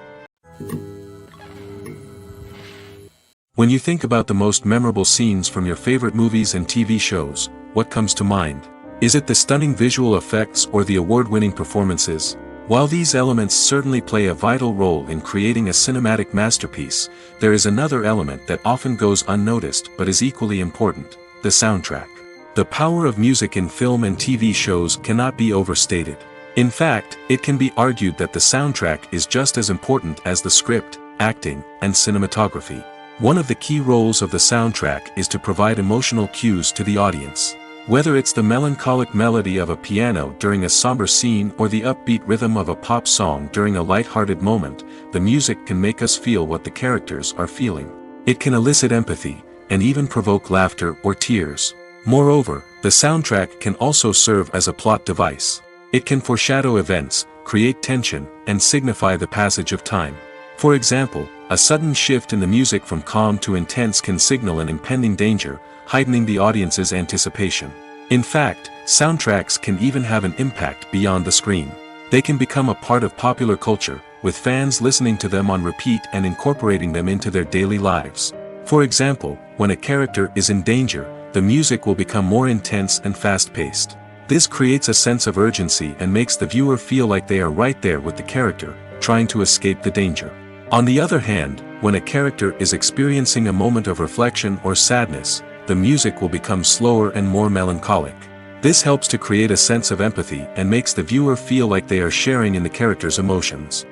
When you think about the most memorable scenes from your favorite movies and TV shows, what comes to mind? Is it the stunning visual effects or the award-winning performances? While these elements certainly play a vital role in creating a cinematic masterpiece, there is another element that often goes unnoticed but is equally important: the soundtrack. The power of music in film and TV shows cannot be overstated. In fact, it can be argued that the soundtrack is just as important as the script, acting, and cinematography. One of the key roles of the soundtrack is to provide emotional cues to the audience. Whether it's the melancholic melody of a piano during a somber scene or the upbeat rhythm of a pop song during a light-hearted moment, the music can make us feel what the characters are feeling. It can elicit empathy, and even provoke laughter or tears. Moreover, the soundtrack can also serve as a plot device. It can foreshadow events, create tension, and signify the passage of time. For example, a sudden shift in the music from calm to intense can signal an impending danger, heightening the audience's anticipation. In fact, soundtracks can even have an impact beyond the screen. They can become a part of popular culture, with fans listening to them on repeat and incorporating them into their daily lives. For example, when a character is in danger, the music will become more intense and fast-paced. This creates a sense of urgency and makes the viewer feel like they are right there with the character, trying to escape the danger. On the other hand, when a character is experiencing a moment of reflection or sadness, the music will become slower and more melancholic. This helps to create a sense of empathy and makes the viewer feel like they are sharing in the character's emotions.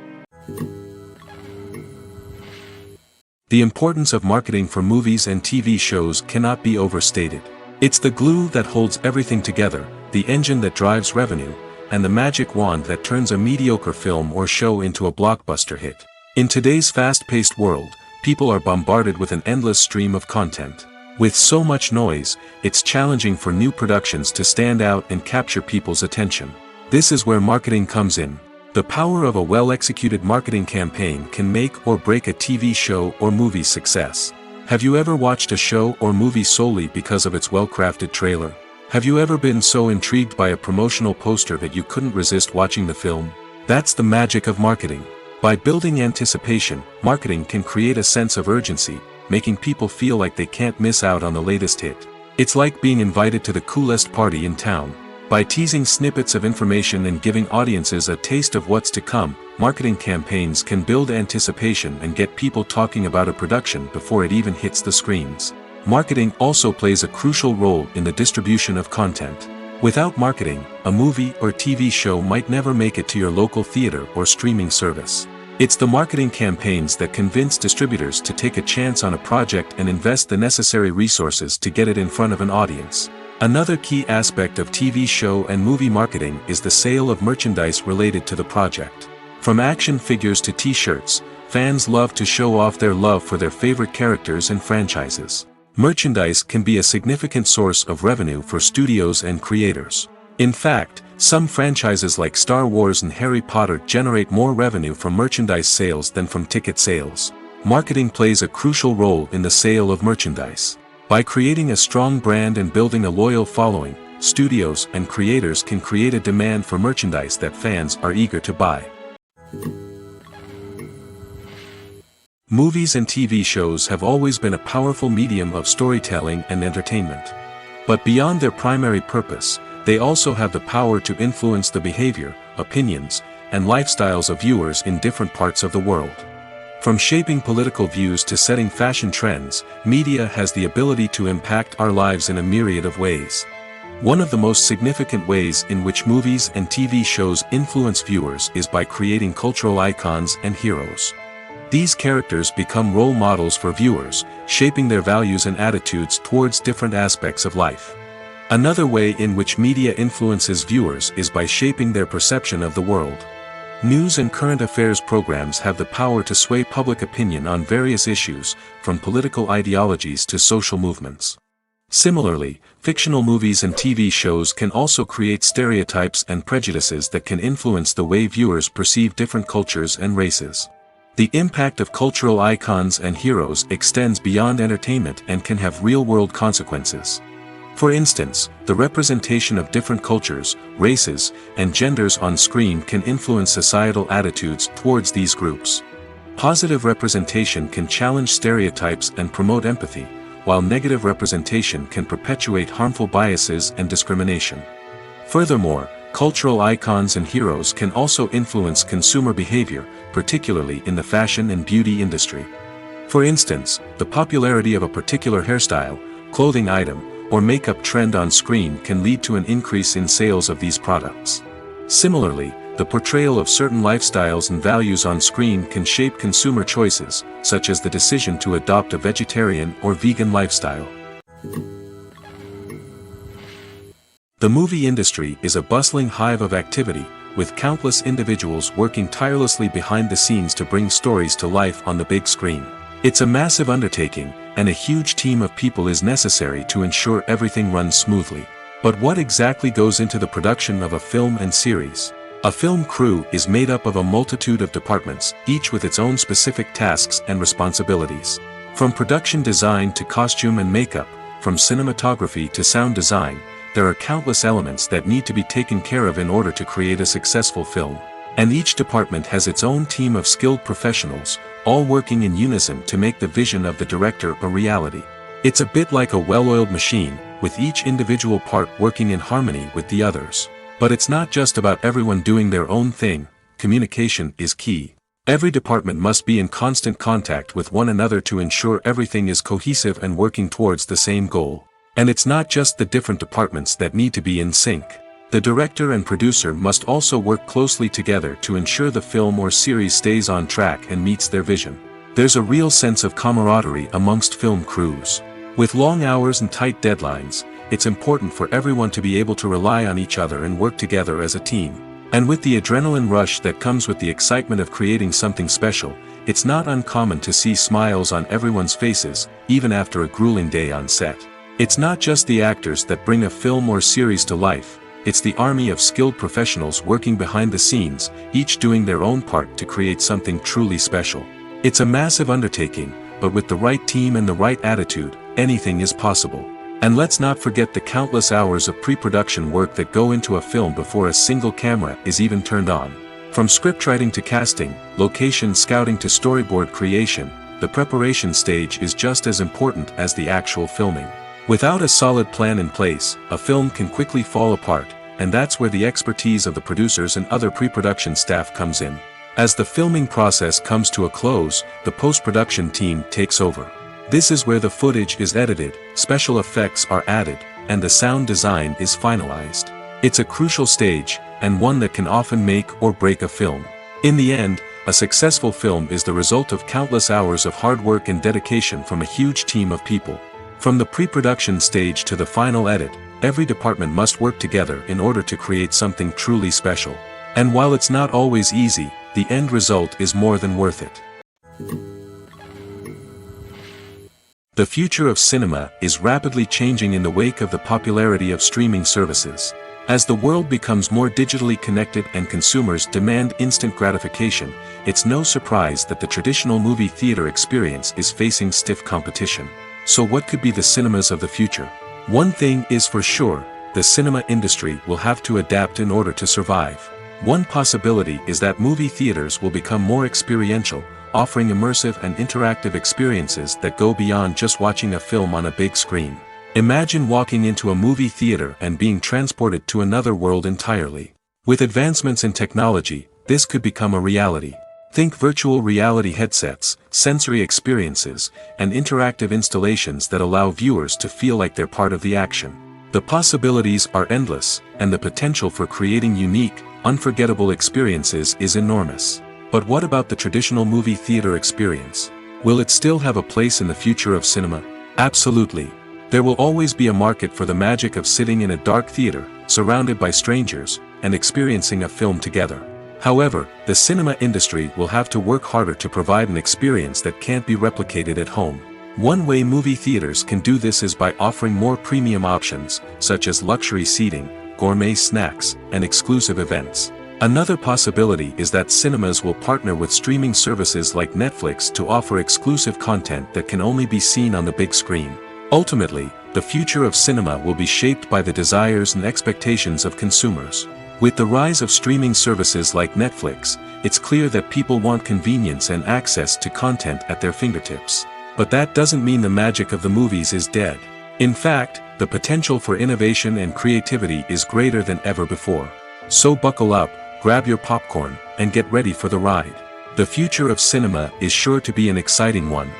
The importance of marketing for movies and TV shows cannot be overstated. It's the glue that holds everything together, the engine that drives revenue, and the magic wand that turns a mediocre film or show into a blockbuster hit. In today's fast-paced world, people are bombarded with an endless stream of content. With so much noise, it's challenging for new productions to stand out and capture people's attention. This is where marketing comes in. The power of a well-executed marketing campaign can make or break a TV show or movie's success. Have you ever watched a show or movie solely because of its well-crafted trailer? Have you ever been so intrigued by a promotional poster that you couldn't resist watching the film? That's the magic of marketing. By building anticipation, marketing can create a sense of urgency, making people feel like they can't miss out on the latest hit. It's like being invited to the coolest party in town. By teasing snippets of information and giving audiences a taste of what's to come, marketing campaigns can build anticipation and get people talking about a production before it even hits the screens. Marketing also plays a crucial role in the distribution of content. Without marketing, a movie or TV show might never make it to your local theater or streaming service. It's the marketing campaigns that convince distributors to take a chance on a project and invest the necessary resources to get it in front of an audience. Another key aspect of TV show and movie marketing is the sale of merchandise related to the project. From action figures to t-shirts, fans love to show off their love for their favorite characters and franchises. Merchandise can be a significant source of revenue for studios and creators. In fact, some franchises like Star Wars and Harry Potter generate more revenue from merchandise sales than from ticket sales. Marketing plays a crucial role in the sale of merchandise. By creating a strong brand and building a loyal following, studios and creators can create a demand for merchandise that fans are eager to buy. Movies and TV shows have always been a powerful medium of storytelling and entertainment. But beyond their primary purpose, they also have the power to influence the behavior, opinions, and lifestyles of viewers in different parts of the world. From shaping political views to setting fashion trends, media has the ability to impact our lives in a myriad of ways. One of the most significant ways in which movies and TV shows influence viewers is by creating cultural icons and heroes. These characters become role models for viewers, shaping their values and attitudes towards different aspects of life. Another way in which media influences viewers is by shaping their perception of the world. News and current affairs programs have the power to sway public opinion on various issues, from political ideologies to social movements. Similarly, fictional movies and TV shows can also create stereotypes and prejudices that can influence the way viewers perceive different cultures and races. The impact of cultural icons and heroes extends beyond entertainment and can have real-world consequences. For instance, the representation of different cultures, races, and genders on screen can influence societal attitudes towards these groups. Positive representation can challenge stereotypes and promote empathy, while negative representation can perpetuate harmful biases and discrimination. Furthermore, cultural icons and heroes can also influence consumer behavior, particularly in the fashion and beauty industry. For instance, the popularity of a particular hairstyle, clothing item, or makeup trend on screen can lead to an increase in sales of these products. Similarly, the portrayal of certain lifestyles and values on screen can shape consumer choices, such as the decision to adopt a vegetarian or vegan lifestyle. The movie industry is a bustling hive of activity, with countless individuals working tirelessly behind the scenes to bring stories to life on the big screen. It's a massive undertaking, and a huge team of people is necessary to ensure everything runs smoothly. But what exactly goes into the production of a film and series? A film crew is made up of a multitude of departments, each with its own specific tasks and responsibilities. From production design to costume and makeup, from cinematography to sound design, there are countless elements that need to be taken care of in order to create a successful film. And each department has its own team of skilled professionals, all working in unison to make the vision of the director a reality. It's a bit like a well-oiled machine, with each individual part working in harmony with the others. But it's not just about everyone doing their own thing. Communication is key. Every department must be in constant contact with one another to ensure everything is cohesive and working towards the same goal. And it's not just the different departments that need to be in sync. The director and producer must also work closely together to ensure the film or series stays on track and meets their vision. There's a real sense of camaraderie amongst film crews. With long hours and tight deadlines, it's important for everyone to be able to rely on each other and work together as a team. And with the adrenaline rush that comes with the excitement of creating something special, it's not uncommon to see smiles on everyone's faces, even after a grueling day on set. It's not just the actors that bring a film or series to life, it's the army of skilled professionals working behind the scenes, each doing their own part to create something truly special. It's a massive undertaking, but with the right team and the right attitude, anything is possible. And let's not forget the countless hours of pre-production work that go into a film before a single camera is even turned on. From scriptwriting to casting, location scouting to storyboard creation, the preparation stage is just as important as the actual filming. Without a solid plan in place, a film can quickly fall apart, and that's where the expertise of the producers and other pre-production staff comes in. As the filming process comes to a close, the post-production team takes over. This is where the footage is edited, special effects are added, and the sound design is finalized. It's a crucial stage, and one that can often make or break a film. In the end, a successful film is the result of countless hours of hard work and dedication from a huge team of people. From the pre-production stage to the final edit, every department must work together in order to create something truly special. And while it's not always easy, the end result is more than worth it. The future of cinema is rapidly changing in the wake of the popularity of streaming services. As the world becomes more digitally connected and consumers demand instant gratification, it's no surprise that the traditional movie theater experience is facing stiff competition. So what could be the cinemas of the future? One thing is for sure, the cinema industry will have to adapt in order to survive. One possibility is that movie theaters will become more experiential, offering immersive and interactive experiences that go beyond just watching a film on a big screen. Imagine walking into a movie theater and being transported to another world entirely. With advancements in technology, this could become a reality. Think virtual reality headsets, sensory experiences, and interactive installations that allow viewers to feel like they're part of the action. The possibilities are endless, and the potential for creating unique, unforgettable experiences is enormous. But what about the traditional movie theater experience? Will it still have a place in the future of cinema? Absolutely. There will always be a market for the magic of sitting in a dark theater, surrounded by strangers, and experiencing a film together. However, the cinema industry will have to work harder to provide an experience that can't be replicated at home. One way movie theaters can do this is by offering more premium options, such as luxury seating, gourmet snacks, and exclusive events. Another possibility is that cinemas will partner with streaming services like Netflix to offer exclusive content that can only be seen on the big screen. Ultimately, the future of cinema will be shaped by the desires and expectations of consumers. With the rise of streaming services like Netflix, it's clear that people want convenience and access to content at their fingertips. But that doesn't mean the magic of the movies is dead. In fact, the potential for innovation and creativity is greater than ever before. So buckle up, grab your popcorn, and get ready for the ride. The future of cinema is sure to be an exciting one.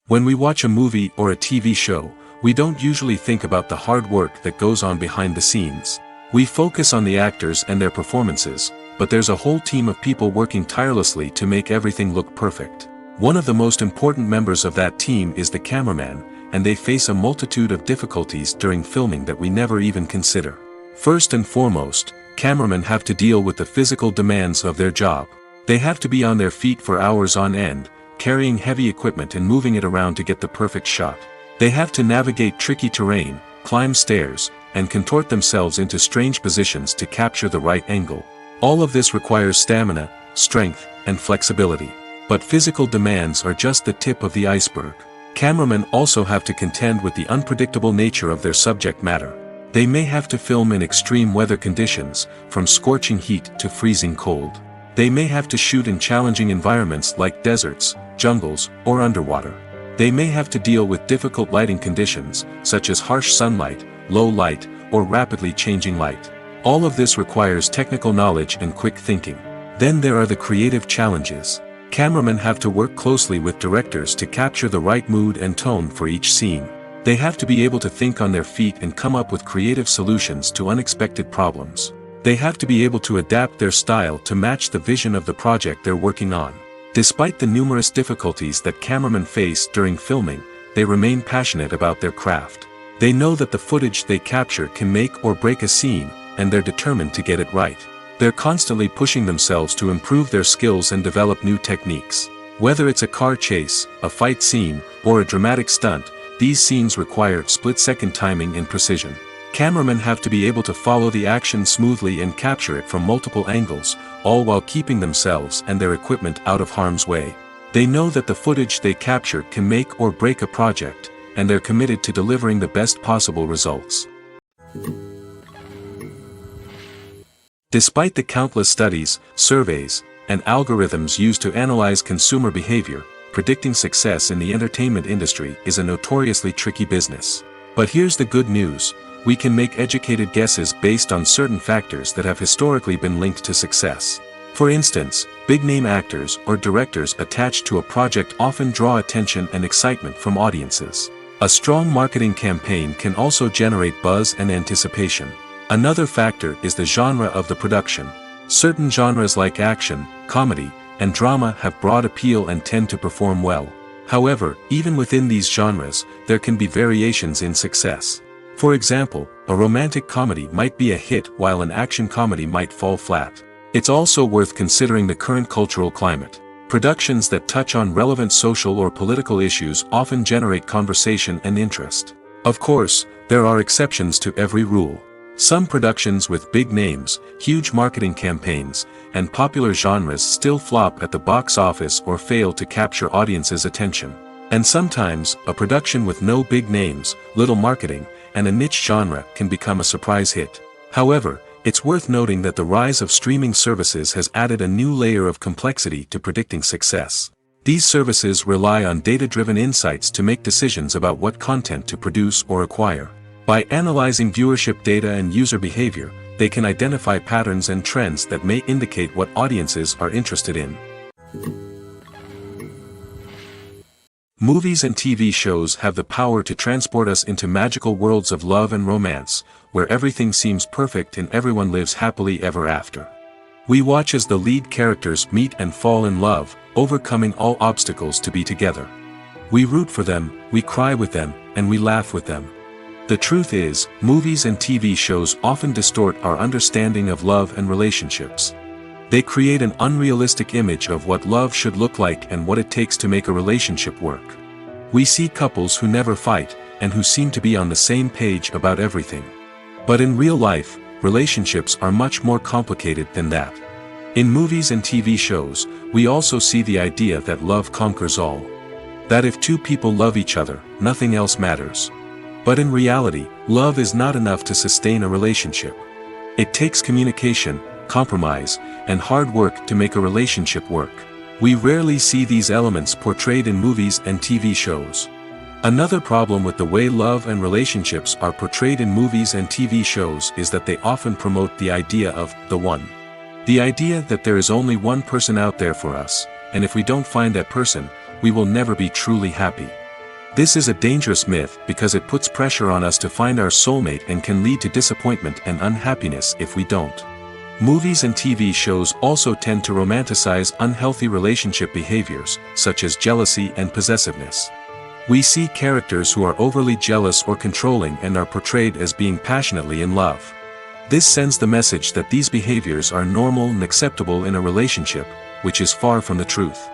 When we watch a movie or a TV show, we don't usually think about the hard work that goes on behind the scenes. We focus on the actors and their performances, but there's a whole team of people working tirelessly to make everything look perfect. One of the most important members of that team is the cameraman, and they face a multitude of difficulties during filming that we never even consider. First and foremost, cameramen have to deal with the physical demands of their job. They have to be on their feet for hours on end, carrying heavy equipment and moving it around to get the perfect shot. They have to navigate tricky terrain, climb stairs, and contort themselves into strange positions to capture the right angle. All of this requires stamina, strength, and flexibility. But physical demands are just the tip of the iceberg. Cameramen also have to contend with the unpredictable nature of their subject matter. They may have to film in extreme weather conditions, from scorching heat to freezing cold. They may have to shoot in challenging environments like deserts, jungles, or underwater. They may have to deal with difficult lighting conditions, such as harsh sunlight, low light, or rapidly changing light. All of this requires technical knowledge and quick thinking. Then there are the creative challenges. Cameramen have to work closely with directors to capture the right mood and tone for each scene. They have to be able to think on their feet and come up with creative solutions to unexpected problems. They have to be able to adapt their style to match the vision of the project they're working on. Despite the numerous difficulties that cameramen face during filming, they remain passionate about their craft. They know that the footage they capture can make or break a scene, and they're determined to get it right. They're constantly pushing themselves to improve their skills and develop new techniques. Whether it's a car chase, a fight scene, or a dramatic stunt, these scenes require split-second timing and precision. Cameramen have to be able to follow the action smoothly and capture it from multiple angles, all while keeping themselves and their equipment out of harm's way. They know that the footage they capture can make or break a project, and they're committed to delivering the best possible results. Despite the countless studies, surveys, and algorithms used to analyze consumer behavior, predicting success in the entertainment industry is a notoriously tricky business. But here's the good news: we can make educated guesses based on certain factors that have historically been linked to success. For instance, big-name actors or directors attached to a project often draw attention and excitement from audiences. A strong marketing campaign can also generate buzz and anticipation. Another factor is the genre of the production. Certain genres like action, comedy, and drama have broad appeal and tend to perform well. However, even within these genres, there can be variations in success. For example, a romantic comedy might be a hit while an action comedy might fall flat. It's also worth considering the current cultural climate. Productions that touch on relevant social or political issues often generate conversation and interest. Of course, there are exceptions to every rule. Some productions with big names, huge marketing campaigns, and popular genres still flop at the box office or fail to capture audiences' attention. And sometimes, a production with no big names, little marketing, and a niche genre can become a surprise hit. However, it's worth noting that the rise of streaming services has added a new layer of complexity to predicting success. These services rely on data-driven insights to make decisions about what content to produce or acquire. By analyzing viewership data and user behavior, they can identify patterns and trends that may indicate what audiences are interested in. Movies and TV shows have the power to transport us into magical worlds of love and romance, where everything seems perfect and everyone lives happily ever after. We watch as the lead characters meet and fall in love, overcoming all obstacles to be together. We root for them, we cry with them, and we laugh with them. The truth is, movies and TV shows often distort our understanding of love and relationships. They create an unrealistic image of what love should look like and what it takes to make a relationship work. We see couples who never fight, and who seem to be on the same page about everything. But in real life, relationships are much more complicated than that. In movies and TV shows, we also see the idea that love conquers all. That if two people love each other, nothing else matters. But in reality, love is not enough to sustain a relationship. It takes communication, compromise, and hard work to make a relationship work. We rarely see these elements portrayed in movies and TV shows. Another problem with the way love and relationships are portrayed in movies and TV shows is that they often promote the idea of the one. The idea that there is only one person out there for us, and if we don't find that person, we will never be truly happy. This is a dangerous myth because it puts pressure on us to find our soulmate and can lead to disappointment and unhappiness if we don't. Movies and TV shows also tend to romanticize unhealthy relationship behaviors, such as jealousy and possessiveness. We see characters who are overly jealous or controlling and are portrayed as being passionately in love. This sends the message that these behaviors are normal and acceptable in a relationship, which is far from the truth.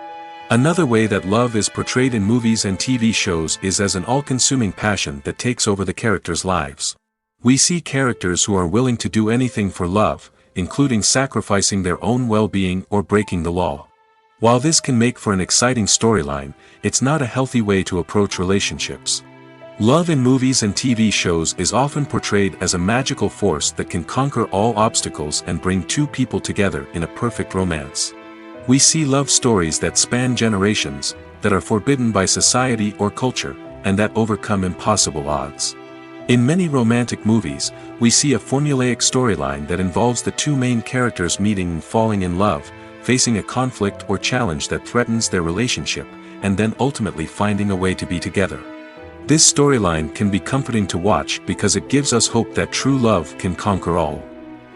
Another way that love is portrayed in movies and TV shows is as an all-consuming passion that takes over the characters' lives. We see characters who are willing to do anything for love, including sacrificing their own well-being or breaking the law. While this can make for an exciting storyline, it's not a healthy way to approach relationships. Love in movies and TV shows is often portrayed as a magical force that can conquer all obstacles and bring two people together in a perfect romance. We see love stories that span generations, that are forbidden by society or culture, and that overcome impossible odds. In many romantic movies, we see a formulaic storyline that involves the two main characters meeting and falling in love, facing a conflict or challenge that threatens their relationship, and then ultimately finding a way to be together. This storyline can be comforting to watch because it gives us hope that true love can conquer all.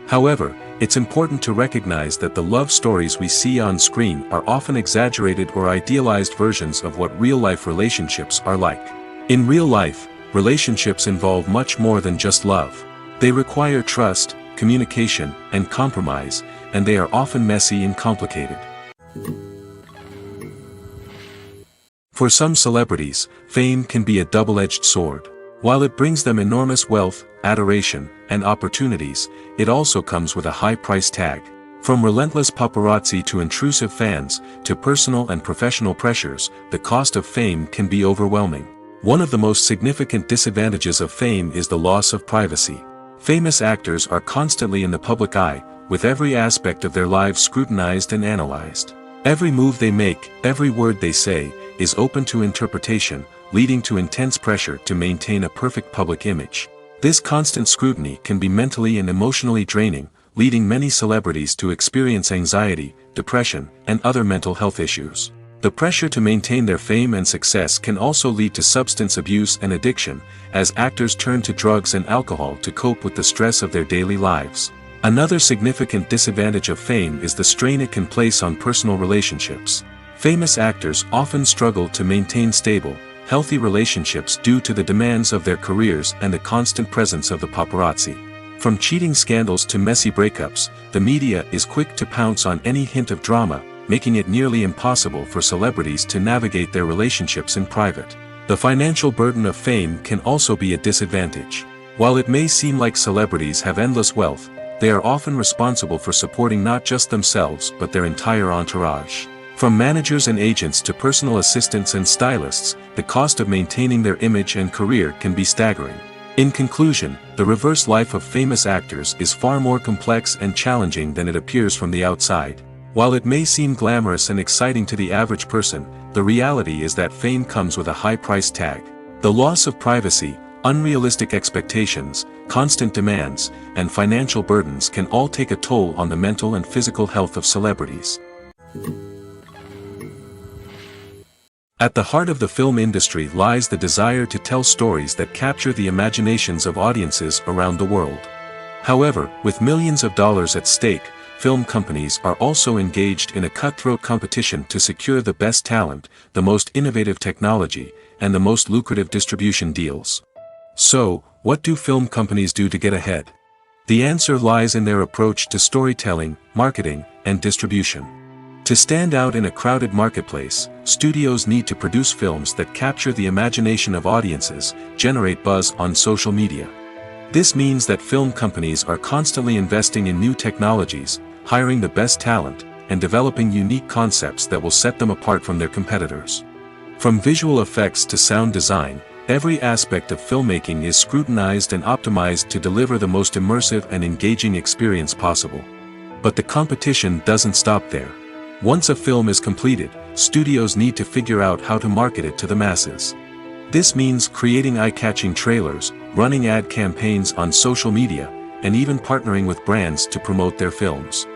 However, it's important to recognize that the love stories we see on screen are often exaggerated or idealized versions of what real-life relationships are like. In real life, relationships involve much more than just love. They require trust, communication, and compromise, and they are often messy and complicated. For some celebrities, fame can be a double-edged sword. While it brings them enormous wealth, adoration, and opportunities, it also comes with a high price tag. From relentless paparazzi to intrusive fans, to personal and professional pressures, the cost of fame can be overwhelming. One of the most significant disadvantages of fame is the loss of privacy. Famous actors are constantly in the public eye, with every aspect of their lives scrutinized and analyzed. Every move they make, every word they say, is open to interpretation, leading to intense pressure to maintain a perfect public image. This constant scrutiny can be mentally and emotionally draining, leading many celebrities to experience anxiety, depression, and other mental health issues. The pressure to maintain their fame and success can also lead to substance abuse and addiction, as actors turn to drugs and alcohol to cope with the stress of their daily lives. Another significant disadvantage of fame is the strain it can place on personal relationships. Famous actors often struggle to maintain stable, healthy relationships due to the demands of their careers and the constant presence of the paparazzi. From cheating scandals to messy breakups, the media is quick to pounce on any hint of drama, making it nearly impossible for celebrities to navigate their relationships in private. The financial burden of fame can also be a disadvantage. While it may seem like celebrities have endless wealth, they are often responsible for supporting not just themselves but their entire entourage. From managers and agents to personal assistants and stylists, the cost of maintaining their image and career can be staggering. In conclusion, the reverse life of famous actors is far more complex and challenging than it appears from the outside. While it may seem glamorous and exciting to the average person, the reality is that fame comes with a high price tag. The loss of privacy, unrealistic expectations, constant demands, and financial burdens can all take a toll on the mental and physical health of celebrities. At the heart of the film industry lies the desire to tell stories that capture the imaginations of audiences around the world. However, with millions of dollars at stake, film companies are also engaged in a cutthroat competition to secure the best talent, the most innovative technology, and the most lucrative distribution deals. So, what do film companies do to get ahead? The answer lies in their approach to storytelling, marketing, and distribution. To stand out in a crowded marketplace, studios need to produce films that capture the imagination of audiences, generate buzz on social media. This means that film companies are constantly investing in new technologies, hiring the best talent, and developing unique concepts that will set them apart from their competitors. From visual effects to sound design, every aspect of filmmaking is scrutinized and optimized to deliver the most immersive and engaging experience possible. But the competition doesn't stop there. Once a film is completed, studios need to figure out how to market it to the masses. This means creating eye-catching trailers, running ad campaigns on social media, and even partnering with brands to promote their films.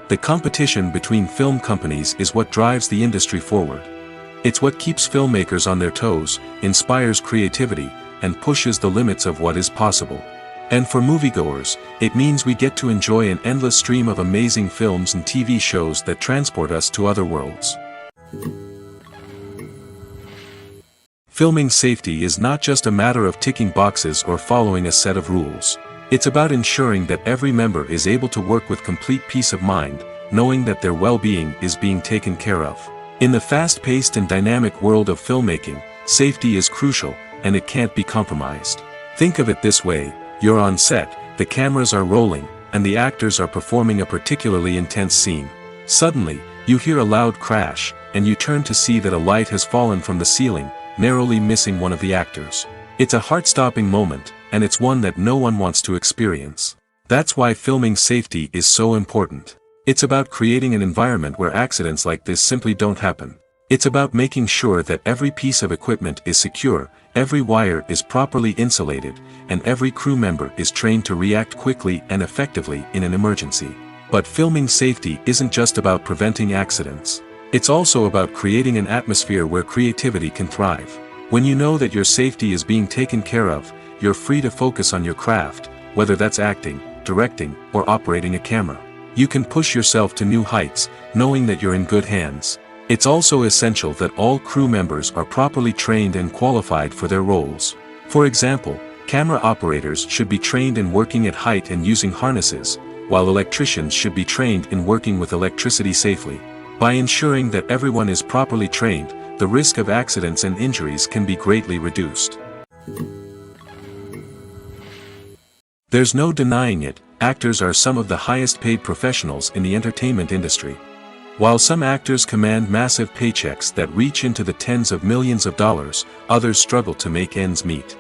The competition between film companies is what drives the industry forward. It's what keeps filmmakers on their toes, inspires creativity, and pushes the limits of what is possible. And for moviegoers, it means we get to enjoy an endless stream of amazing films and TV shows that transport us to other worlds. Filming safety is not just a matter of ticking boxes or following a set of rules. It's about ensuring that every member is able to work with complete peace of mind, knowing that their well-being is being taken care of. In the fast-paced and dynamic world of filmmaking, safety is crucial, and it can't be compromised. Think of it this way. You're on set, the cameras are rolling, and the actors are performing a particularly intense scene. Suddenly, you hear a loud crash, and you turn to see that a light has fallen from the ceiling, narrowly missing one of the actors. It's a heart-stopping moment, and it's one that no one wants to experience. That's why filming safety is so important. It's about creating an environment where accidents like this simply don't happen. It's about making sure that every piece of equipment is secure, every wire is properly insulated, and every crew member is trained to react quickly and effectively in an emergency. But filming safety isn't just about preventing accidents. It's also about creating an atmosphere where creativity can thrive. When you know that your safety is being taken care of, you're free to focus on your craft, whether that's acting, directing, or operating a camera. You can push yourself to new heights, knowing that you're in good hands. It's also essential that all crew members are properly trained and qualified for their roles. For example, camera operators should be trained in working at height and using harnesses, while electricians should be trained in working with electricity safely. By ensuring that everyone is properly trained, the risk of accidents and injuries can be greatly reduced. There's no denying it, actors are some of the highest paid professionals in the entertainment industry. While some actors command massive paychecks that reach into the tens of millions of dollars, others struggle to make ends meet.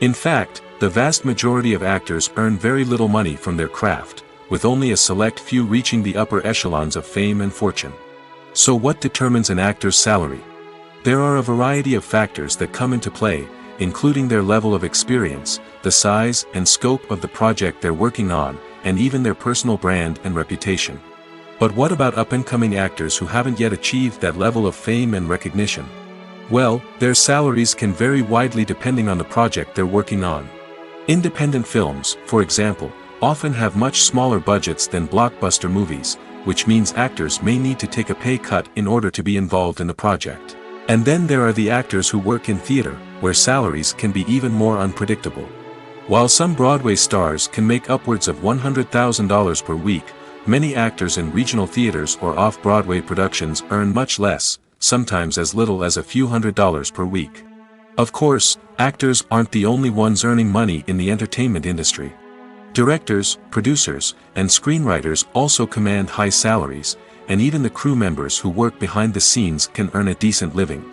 In fact, the vast majority of actors earn very little money from their craft, with only a select few reaching the upper echelons of fame and fortune. So what determines an actor's salary? There are a variety of factors that come into play, including their level of experience, the size and scope of the project they're working on, and even their personal brand and reputation. But what about up-and-coming actors who haven't yet achieved that level of fame and recognition? Well, their salaries can vary widely depending on the project they're working on. Independent films, for example, often have much smaller budgets than blockbuster movies, which means actors may need to take a pay cut in order to be involved in the project. And then there are the actors who work in theater, where salaries can be even more unpredictable. While some Broadway stars can make upwards of $100,000 per week, many actors in regional theaters or off-Broadway productions earn much less, sometimes as little as a few $100s per week. Of course, actors aren't the only ones earning money in the entertainment industry. Directors, producers, and screenwriters also command high salaries, and even the crew members who work behind the scenes can earn a decent living.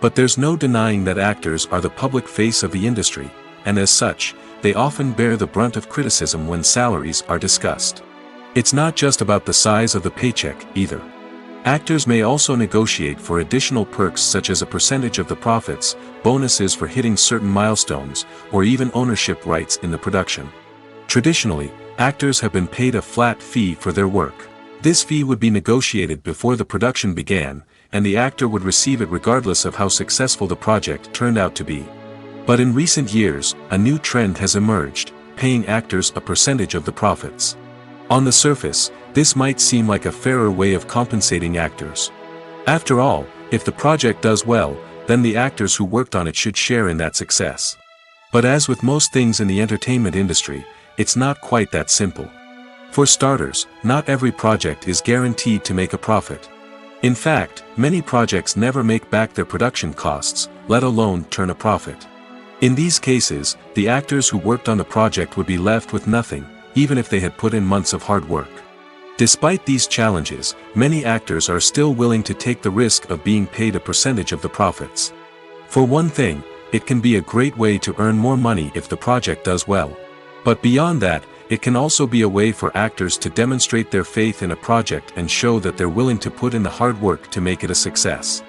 But there's no denying that actors are the public face of the industry, and as such, they often bear the brunt of criticism when salaries are discussed. It's not just about the size of the paycheck, either. Actors may also negotiate for additional perks such as a percentage of the profits, bonuses for hitting certain milestones, or even ownership rights in the production. Traditionally, actors have been paid a flat fee for their work. This fee would be negotiated before the production began, and the actor would receive it regardless of how successful the project turned out to be. But in recent years, a new trend has emerged, paying actors a percentage of the profits. On the surface, this might seem like a fairer way of compensating actors. After all, if the project does well, then the actors who worked on it should share in that success. But as with most things in the entertainment industry, it's not quite that simple. For starters, not every project is guaranteed to make a profit. In fact, many projects never make back their production costs, let alone turn a profit. In these cases, the actors who worked on the project would be left with nothing, even if they had put in months of hard work. Despite these challenges, many actors are still willing to take the risk of being paid a percentage of the profits. For one thing, it can be a great way to earn more money if the project does well. But beyond that, it can also be a way for actors to demonstrate their faith in a project and show that they're willing to put in the hard work to make it a success.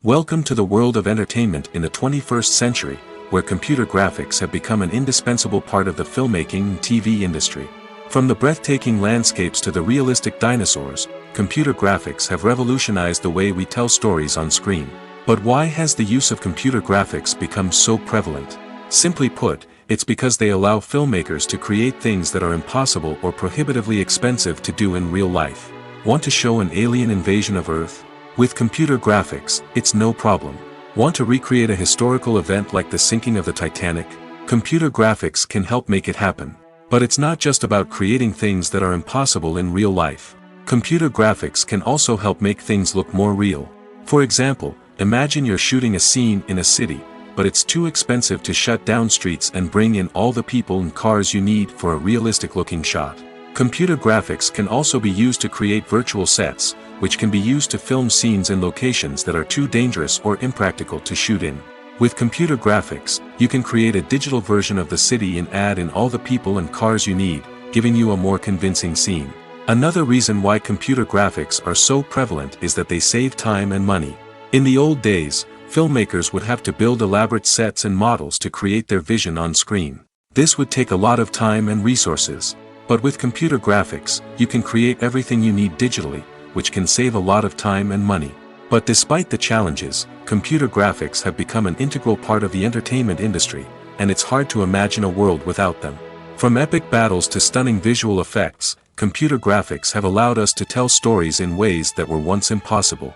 Welcome to the world of entertainment in the 21st century, where computer graphics have become an indispensable part of the filmmaking and TV industry. From the breathtaking landscapes to the realistic dinosaurs, computer graphics have revolutionized the way we tell stories on screen. But why has the use of computer graphics become so prevalent? Simply put, it's because they allow filmmakers to create things that are impossible or prohibitively expensive to do in real life. Want to show an alien invasion of Earth? With computer graphics, it's no problem. Want to recreate a historical event like the sinking of the Titanic? Computer graphics can help make it happen. But it's not just about creating things that are impossible in real life. Computer graphics can also help make things look more real. For example, imagine you're shooting a scene in a city, but it's too expensive to shut down streets and bring in all the people and cars you need for a realistic-looking shot. Computer graphics can also be used to create virtual sets, which can be used to film scenes in locations that are too dangerous or impractical to shoot in. With computer graphics, you can create a digital version of the city and add in all the people and cars you need, giving you a more convincing scene. Another reason why computer graphics are so prevalent is that they save time and money. In the old days, filmmakers would have to build elaborate sets and models to create their vision on screen. This would take a lot of time and resources. But with computer graphics, you can create everything you need digitally, which can save a lot of time and money. But despite the challenges, computer graphics have become an integral part of the entertainment industry, and it's hard to imagine a world without them. From epic battles to stunning visual effects, computer graphics have allowed us to tell stories in ways that were once impossible.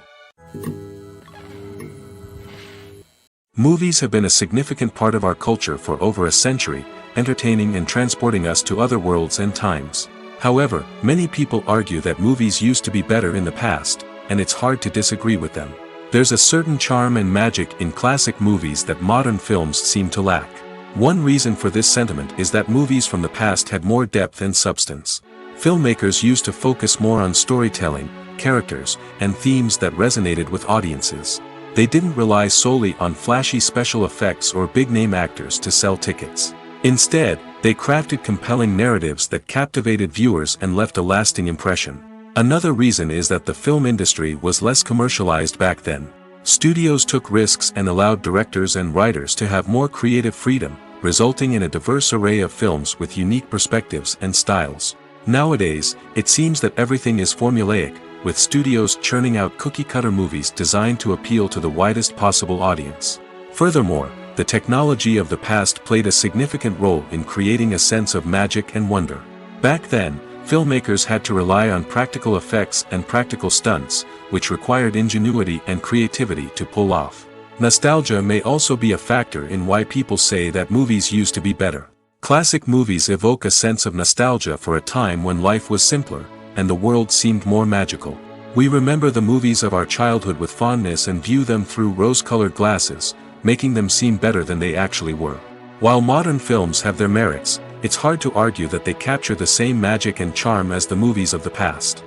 Movies have been a significant part of our culture for over a century, entertaining and transporting us to other worlds and times. However, many people argue that movies used to be better in the past, and it's hard to disagree with them. There's a certain charm and magic in classic movies that modern films seem to lack. One reason for this sentiment is that movies from the past had more depth and substance. Filmmakers used to focus more on storytelling, characters, and themes that resonated with audiences. They didn't rely solely on flashy special effects or big-name actors to sell tickets. Instead, they crafted compelling narratives that captivated viewers and left a lasting impression. Another reason is that the film industry was less commercialized back then. Studios took risks and allowed directors and writers to have more creative freedom, resulting in a diverse array of films with unique perspectives and styles. Nowadays, it seems that everything is formulaic, with studios churning out cookie-cutter movies designed to appeal to the widest possible audience. Furthermore, the technology of the past played a significant role in creating a sense of magic and wonder. Back then, filmmakers had to rely on practical effects and practical stunts, which required ingenuity and creativity to pull off. Nostalgia may also be a factor in why people say that movies used to be better. Classic movies evoke a sense of nostalgia for a time when life was simpler, and the world seemed more magical. We remember the movies of our childhood with fondness and view them through rose-colored glasses, making them seem better than they actually were. While modern films have their merits, it's hard to argue that they capture the same magic and charm as the movies of the past.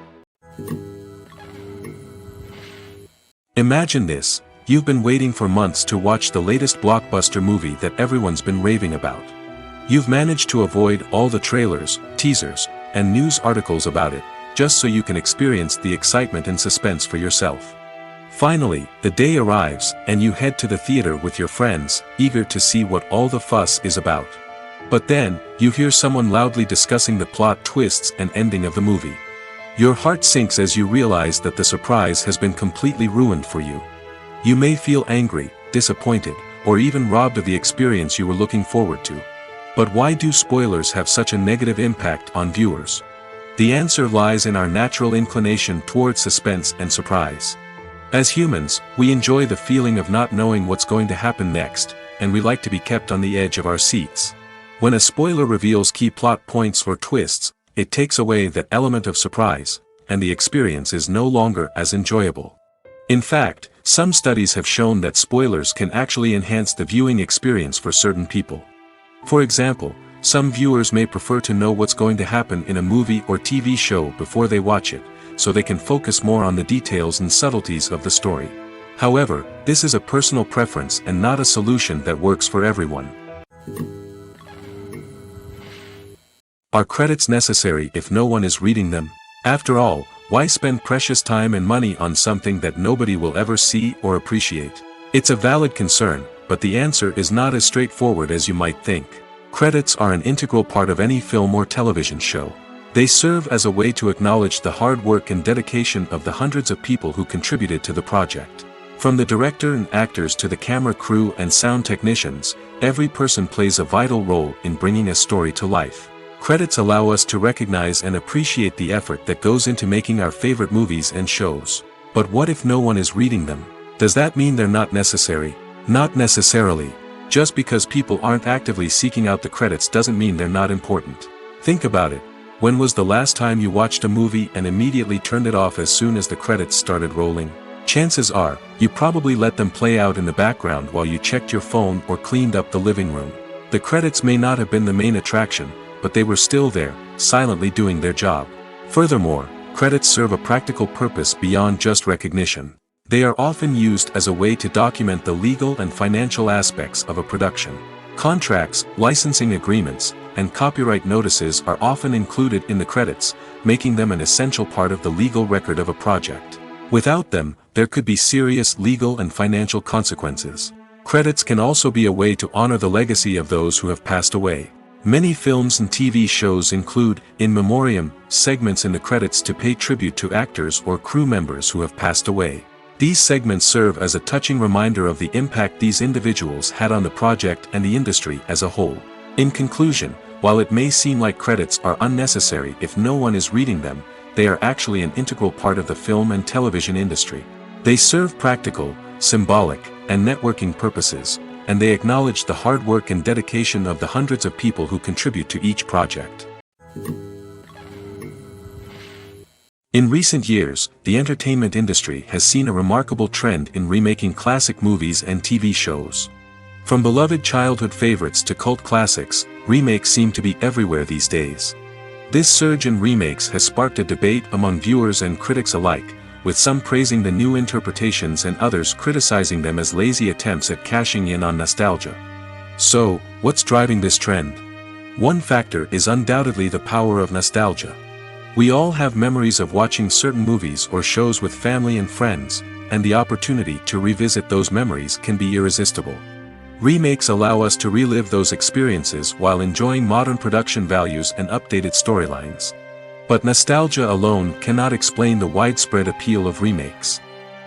Imagine this: you've been waiting for months to watch the latest blockbuster movie that everyone's been raving about. You've managed to avoid all the trailers, teasers, and news articles about it, just so you can experience the excitement and suspense for yourself. Finally, the day arrives, and you head to the theater with your friends, eager to see what all the fuss is about. But then, you hear someone loudly discussing the plot twists and ending of the movie. Your heart sinks as you realize that the surprise has been completely ruined for you. You may feel angry, disappointed, or even robbed of the experience you were looking forward to. But why do spoilers have such a negative impact on viewers? The answer lies in our natural inclination toward suspense and surprise. As humans, we enjoy the feeling of not knowing what's going to happen next, and we like to be kept on the edge of our seats. When a spoiler reveals key plot points or twists, it takes away that element of surprise, and the experience is no longer as enjoyable. In fact, some studies have shown that spoilers can actually enhance the viewing experience for certain people. For example, some viewers may prefer to know what's going to happen in a movie or TV show before they watch it, so they can focus more on the details and subtleties of the story. However, this is a personal preference and not a solution that works for everyone. Are credits necessary if no one is reading them? After all, why spend precious time and money on something that nobody will ever see or appreciate? It's a valid concern, but the answer is not as straightforward as you might think. Credits are an integral part of any film or television show. They serve as a way to acknowledge the hard work and dedication of the hundreds of people who contributed to the project. From the director and actors to the camera crew and sound technicians, every person plays a vital role in bringing a story to life. Credits allow us to recognize and appreciate the effort that goes into making our favorite movies and shows. But what if no one is reading them? Does that mean they're not necessary? Not necessarily. Just because people aren't actively seeking out the credits doesn't mean they're not important. Think about it. When was the last time you watched a movie and immediately turned it off as soon as the credits started rolling? Chances are, you probably let them play out in the background while you checked your phone or cleaned up the living room. The credits may not have been the main attraction, but they were still there, silently doing their job. Furthermore, credits serve a practical purpose beyond just recognition. They are often used as a way to document the legal and financial aspects of a production. Contracts, licensing agreements, and copyright notices are often included in the credits, making them an essential part of the legal record of a project. Without them, there could be serious legal and financial consequences. Credits can also be a way to honor the legacy of those who have passed away. Many films and TV shows include, in memoriam, segments in the credits to pay tribute to actors or crew members who have passed away. These segments serve as a touching reminder of the impact these individuals had on the project and the industry as a whole. In conclusion, while it may seem like credits are unnecessary if no one is reading them, they are actually an integral part of the film and television industry. They serve practical, symbolic, and networking purposes, and they acknowledge the hard work and dedication of the hundreds of people who contribute to each project. In recent years, the entertainment industry has seen a remarkable trend in remaking classic movies and TV shows. From beloved childhood favorites to cult classics, remakes seem to be everywhere these days. This surge in remakes has sparked a debate among viewers and critics alike, with some praising the new interpretations and others criticizing them as lazy attempts at cashing in on nostalgia. So, what's driving this trend? One factor is undoubtedly the power of nostalgia. We all have memories of watching certain movies or shows with family and friends, and the opportunity to revisit those memories can be irresistible. Remakes allow us to relive those experiences while enjoying modern production values and updated storylines. But nostalgia alone cannot explain the widespread appeal of remakes.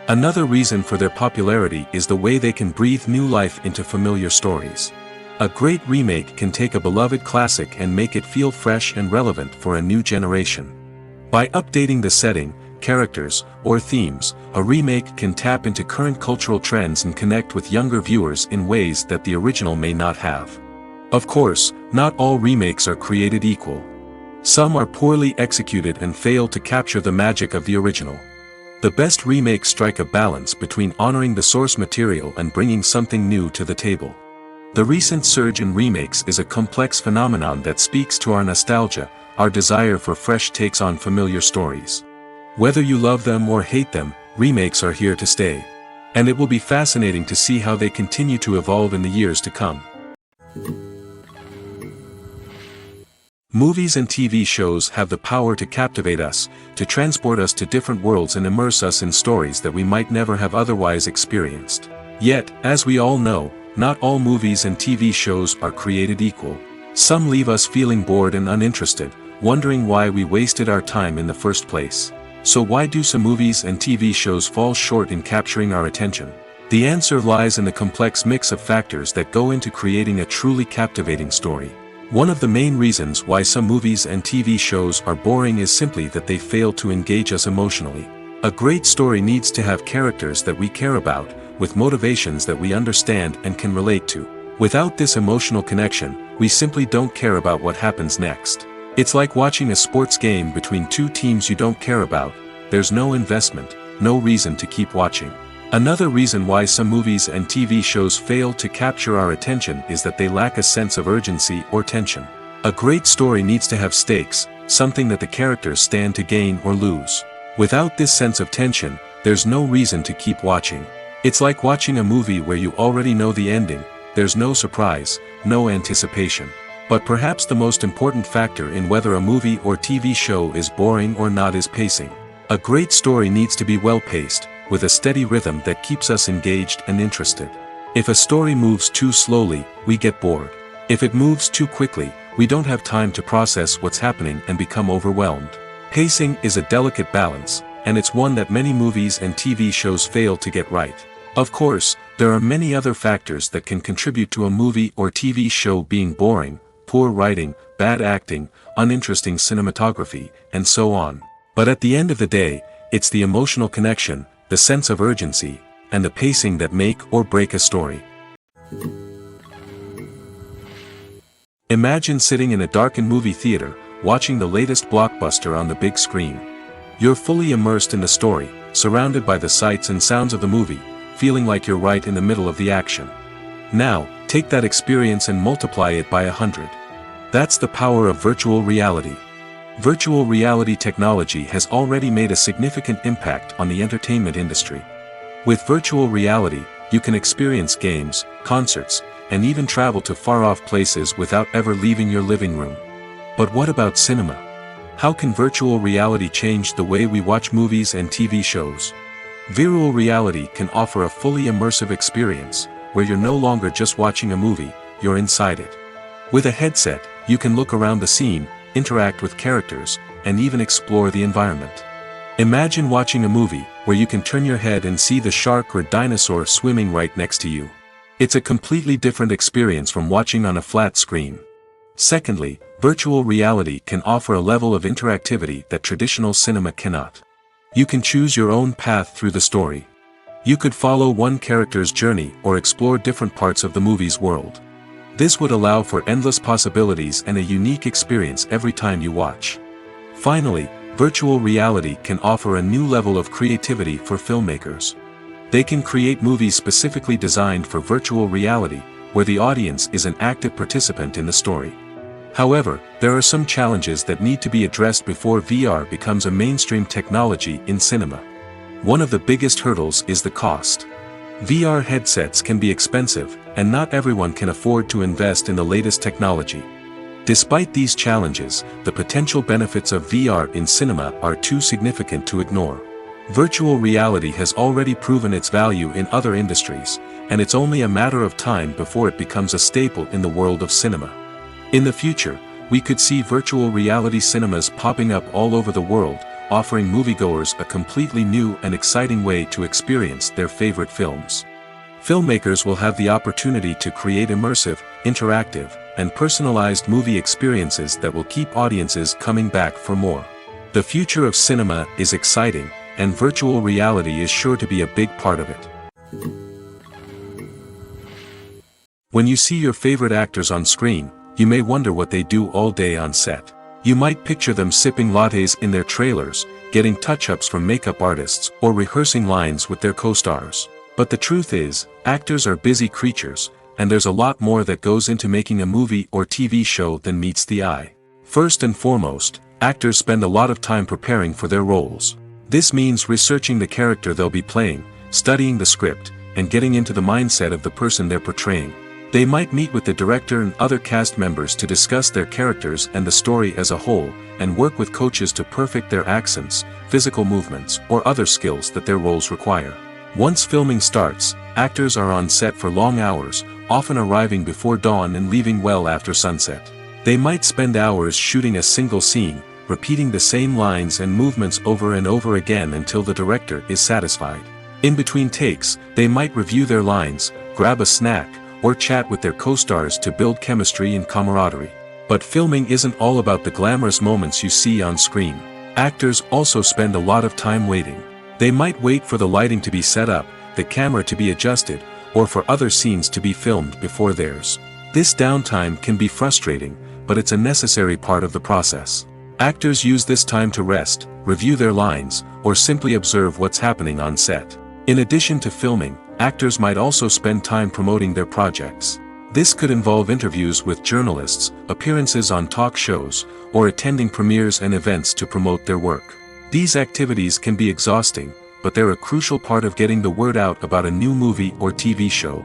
Another reason for their popularity is the way they can breathe new life into familiar stories. A great remake can take a beloved classic and make it feel fresh and relevant for a new generation. By updating the setting, characters, or themes, a remake can tap into current cultural trends and connect with younger viewers in ways that the original may not have. Of course, not all remakes are created equal. Some are poorly executed and fail to capture the magic of the original. The best remakes strike a balance between honoring the source material and bringing something new to the table. The recent surge in remakes is a complex phenomenon that speaks to our nostalgia, our desire for fresh takes on familiar stories. Whether you love them or hate them, remakes are here to stay. And it will be fascinating to see how they continue to evolve in the years to come. Movies and TV shows have the power to captivate us, to transport us to different worlds and immerse us in stories that we might never have otherwise experienced. Yet, as we all know, not all movies and TV shows are created equal. Some leave us feeling bored and uninterested, wondering why we wasted our time in the first place. So why do some movies and TV shows fall short in capturing our attention? The answer lies in the complex mix of factors that go into creating a truly captivating story. One of the main reasons why some movies and TV shows are boring is simply that they fail to engage us emotionally. A great story needs to have characters that we care about, with motivations that we understand and can relate to. Without this emotional connection, we simply don't care about what happens next. It's like watching a sports game between two teams you don't care about. There's no investment, no reason to keep watching. Another reason why some movies and TV shows fail to capture our attention is that they lack a sense of urgency or tension. A great story needs to have stakes, something that the characters stand to gain or lose. Without this sense of tension, there's no reason to keep watching. It's like watching a movie where you already know the ending. There's no surprise, no anticipation. But perhaps the most important factor in whether a movie or TV show is boring or not is pacing. A great story needs to be well-paced, with a steady rhythm that keeps us engaged and interested. If a story moves too slowly, we get bored. If it moves too quickly, we don't have time to process what's happening and become overwhelmed. Pacing is a delicate balance, and it's one that many movies and TV shows fail to get right. Of course, there are many other factors that can contribute to a movie or TV show being boring: poor writing, bad acting, uninteresting cinematography, and so on. But at the end of the day, it's the emotional connection, the sense of urgency, and the pacing that make or break a story. Imagine sitting in a darkened movie theater, watching the latest blockbuster on the big screen. You're fully immersed in the story, surrounded by the sights and sounds of the movie, feeling like you're right in the middle of the action. Now, take that experience and multiply it by 100. That's the power of virtual reality. Virtual reality technology has already made a significant impact on the entertainment industry. With virtual reality, you can experience games, concerts, and even travel to far-off places without ever leaving your living room. But what about cinema? How can virtual reality change the way we watch movies and TV shows? Virtual reality can offer a fully immersive experience, where you're no longer just watching a movie, you're inside it. With a headset, you can look around the scene, interact with characters, and even explore the environment. Imagine watching a movie where you can turn your head and see the shark or dinosaur swimming right next to you. It's a completely different experience from watching on a flat screen. Secondly, virtual reality can offer a level of interactivity that traditional cinema cannot. You can choose your own path through the story. You could follow one character's journey or explore different parts of the movie's world. This would allow for endless possibilities and a unique experience every time you watch. Finally, virtual reality can offer a new level of creativity for filmmakers. They can create movies specifically designed for virtual reality, where the audience is an active participant in the story. However, there are some challenges that need to be addressed before VR becomes a mainstream technology in cinema. One of the biggest hurdles is the cost. VR headsets can be expensive, and not everyone can afford to invest in the latest technology. Despite these challenges, the potential benefits of VR in cinema are too significant to ignore. Virtual reality has already proven its value in other industries, and it's only a matter of time before it becomes a staple in the world of cinema. In the future, we could see virtual reality cinemas popping up all over the world, offering moviegoers a completely new and exciting way to experience their favorite films. Filmmakers will have the opportunity to create immersive, interactive, and personalized movie experiences that will keep audiences coming back for more. The future of cinema is exciting, and virtual reality is sure to be a big part of it. When you see your favorite actors on screen, you may wonder what they do all day on set. You might picture them sipping lattes in their trailers, getting touch-ups from makeup artists, or rehearsing lines with their co-stars. But the truth is, actors are busy creatures, and there's a lot more that goes into making a movie or TV show than meets the eye. First and foremost, actors spend a lot of time preparing for their roles. This means researching the character they'll be playing, studying the script, and getting into the mindset of the person they're portraying. They might meet with the director and other cast members to discuss their characters and the story as a whole, and work with coaches to perfect their accents, physical movements, or other skills that their roles require. Once filming starts, actors are on set for long hours, often arriving before dawn and leaving well after sunset. They might spend hours shooting a single scene, repeating the same lines and movements over and over again until the director is satisfied. In between takes, they might review their lines, grab a snack, or chat with their co-stars to build chemistry and camaraderie. But filming isn't all about the glamorous moments you see on screen. Actors also spend a lot of time waiting. They might wait for the lighting to be set up, the camera to be adjusted, or for other scenes to be filmed before theirs. This downtime can be frustrating, but it's a necessary part of the process. Actors use this time to rest, review their lines, or simply observe what's happening on set. In addition to filming, actors might also spend time promoting their projects. This could involve interviews with journalists, appearances on talk shows, or attending premieres and events to promote their work. These activities can be exhausting, but they're a crucial part of getting the word out about a new movie or TV show.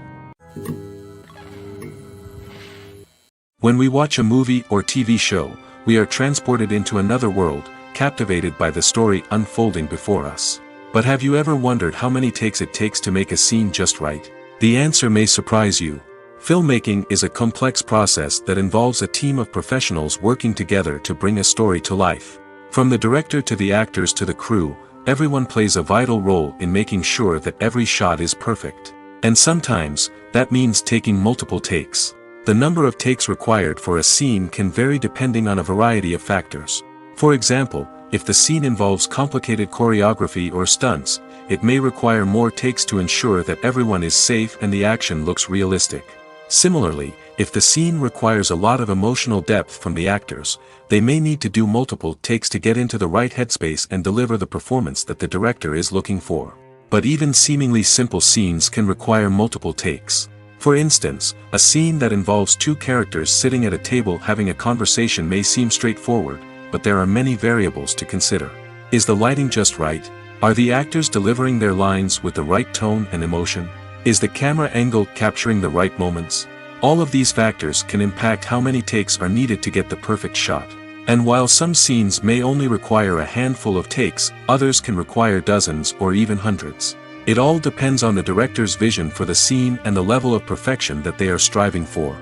When we watch a movie or TV show, we are transported into another world, captivated by the story unfolding before us. But have you ever wondered how many takes it takes to make a scene just right? The answer may surprise you. Filmmaking is a complex process that involves a team of professionals working together to bring a story to life. From the director to the actors to the crew, everyone plays a vital role in making sure that every shot is perfect. And sometimes, that means taking multiple takes. The number of takes required for a scene can vary depending on a variety of factors. For example, if the scene involves complicated choreography or stunts, it may require more takes to ensure that everyone is safe and the action looks realistic. Similarly, if the scene requires a lot of emotional depth from the actors, they may need to do multiple takes to get into the right headspace and deliver the performance that the director is looking for. But even seemingly simple scenes can require multiple takes. For instance, a scene that involves two characters sitting at a table having a conversation may seem straightforward, but there are many variables to consider. Is the lighting just right? Are the actors delivering their lines with the right tone and emotion? Is the camera angle capturing the right moments? All of these factors can impact how many takes are needed to get the perfect shot. And while some scenes may only require a handful of takes, others can require dozens or even hundreds. It all depends on the director's vision for the scene and the level of perfection that they are striving for.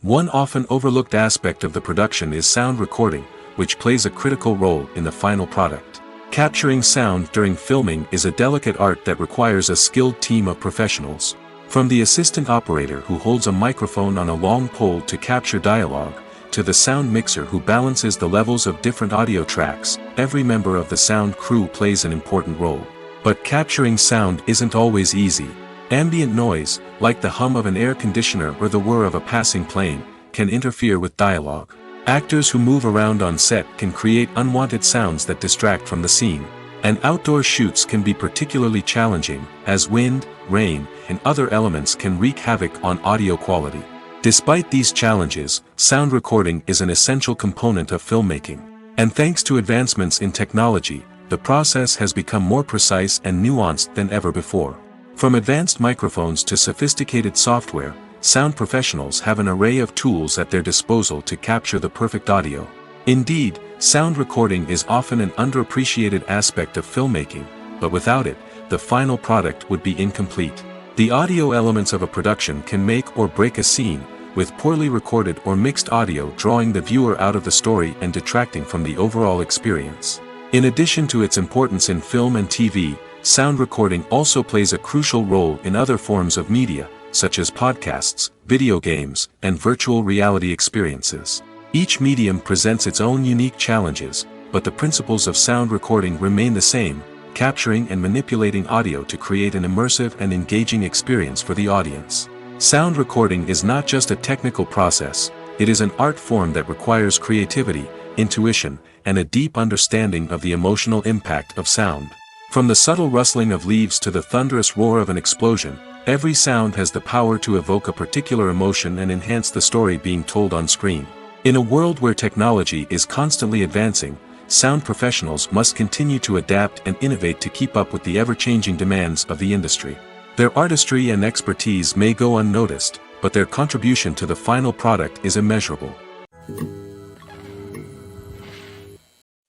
One often overlooked aspect of the production is sound recording, which plays a critical role in the final product. Capturing sound during filming is a delicate art that requires a skilled team of professionals. From the assistant operator who holds a microphone on a long pole to capture dialogue, to the sound mixer who balances the levels of different audio tracks, every member of the sound crew plays an important role. But capturing sound isn't always easy. Ambient noise, like the hum of an air conditioner or the whir of a passing plane, can interfere with dialogue. Actors who move around on set can create unwanted sounds that distract from the scene. And outdoor shoots can be particularly challenging, as wind, rain, and other elements can wreak havoc on audio quality. Despite these challenges, sound recording is an essential component of filmmaking. And thanks to advancements in technology, the process has become more precise and nuanced than ever before. From advanced microphones to sophisticated software, sound professionals have an array of tools at their disposal to capture the perfect audio. Indeed, sound recording is often an underappreciated aspect of filmmaking, but without it, the final product would be incomplete. The audio elements of a production can make or break a scene, with poorly recorded or mixed audio drawing the viewer out of the story and detracting from the overall experience. In addition to its importance in film and TV, sound recording also plays a crucial role in other forms of media, such as podcasts, video games, and virtual reality experiences. Each medium presents its own unique challenges, but the principles of sound recording remain the same, capturing and manipulating audio to create an immersive and engaging experience for the audience. Sound recording is not just a technical process, it is an art form that requires creativity, intuition, and a deep understanding of the emotional impact of sound. From the subtle rustling of leaves to the thunderous roar of an explosion, every sound has the power to evoke a particular emotion and enhance the story being told on screen. In a world where technology is constantly advancing, sound professionals must continue to adapt and innovate to keep up with the ever-changing demands of the industry. Their artistry and expertise may go unnoticed, but their contribution to the final product is immeasurable.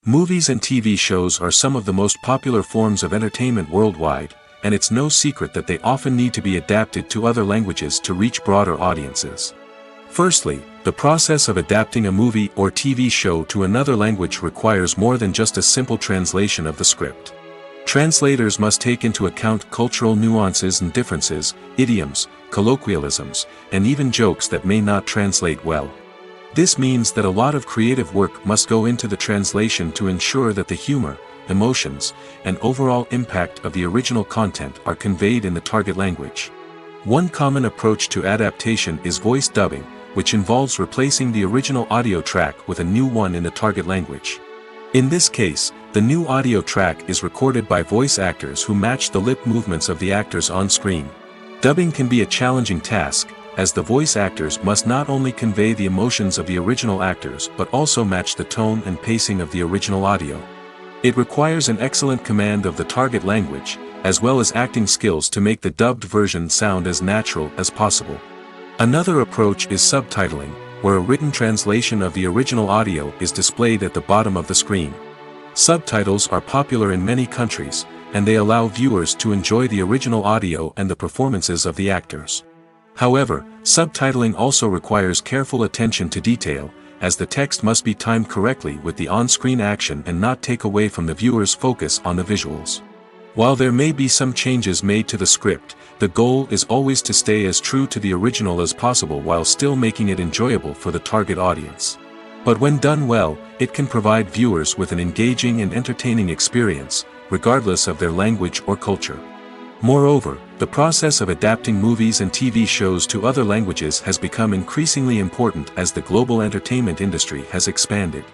Movies and TV shows are some of the most popular forms of entertainment worldwide, and it's no secret that they often need to be adapted to other languages to reach broader audiences. Firstly, the process of adapting a movie or TV show to another language requires more than just a simple translation of the script. Translators must take into account cultural nuances and differences, idioms, colloquialisms, and even jokes that may not translate well. This means that a lot of creative work must go into the translation to ensure that the humor, emotions, and overall impact of the original content are conveyed in the target language. One common approach to adaptation is voice dubbing, which involves replacing the original audio track with a new one in the target language. In this case, the new audio track is recorded by voice actors who match the lip movements of the actors on screen. Dubbing can be a challenging task, as the voice actors must not only convey the emotions of the original actors but also match the tone and pacing of the original audio. It requires an excellent command of the target language, as well as acting skills to make the dubbed version sound as natural as possible. Another approach is subtitling, where a written translation of the original audio is displayed at the bottom of the screen. Subtitles are popular in many countries, and they allow viewers to enjoy the original audio and the performances of the actors. However, subtitling also requires careful attention to detail, as the text must be timed correctly with the on-screen action and not take away from the viewer's focus on the visuals. While there may be some changes made to the script, the goal is always to stay as true to the original as possible while still making it enjoyable for the target audience. But when done well, it can provide viewers with an engaging and entertaining experience, regardless of their language or culture. Moreover, the process of adapting movies and TV shows to other languages has become increasingly important as the global entertainment industry has expanded.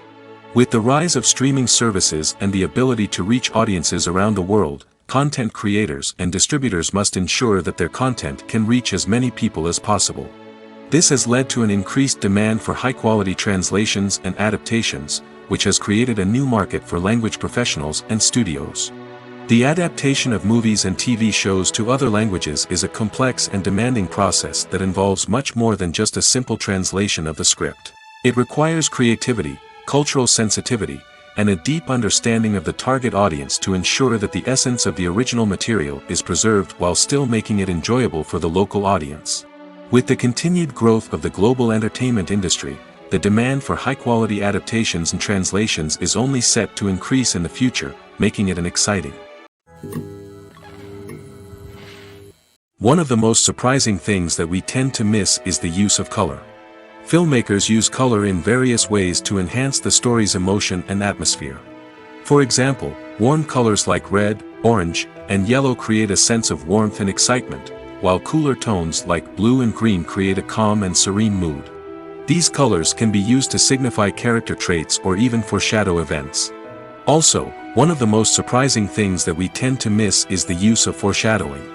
With the rise of streaming services and the ability to reach audiences around the world, content creators and distributors must ensure that their content can reach as many people as possible. This has led to an increased demand for high-quality translations and adaptations, which has created a new market for language professionals and studios. The adaptation of movies and TV shows to other languages is a complex and demanding process that involves much more than just a simple translation of the script. It requires creativity, cultural sensitivity, and a deep understanding of the target audience to ensure that the essence of the original material is preserved while still making it enjoyable for the local audience. With the continued growth of the global entertainment industry, the demand for high-quality adaptations and translations is only set to increase in the future, making it an exciting. One of the most surprising things that we tend to miss is the use of color. Filmmakers use color in various ways to enhance the story's emotion and atmosphere. For example, warm colors like red, orange, and yellow create a sense of warmth and excitement, while cooler tones like blue and green create a calm and serene mood. These colors can be used to signify character traits or even foreshadow events. Also, one of the most surprising things that we tend to miss is the use of foreshadowing.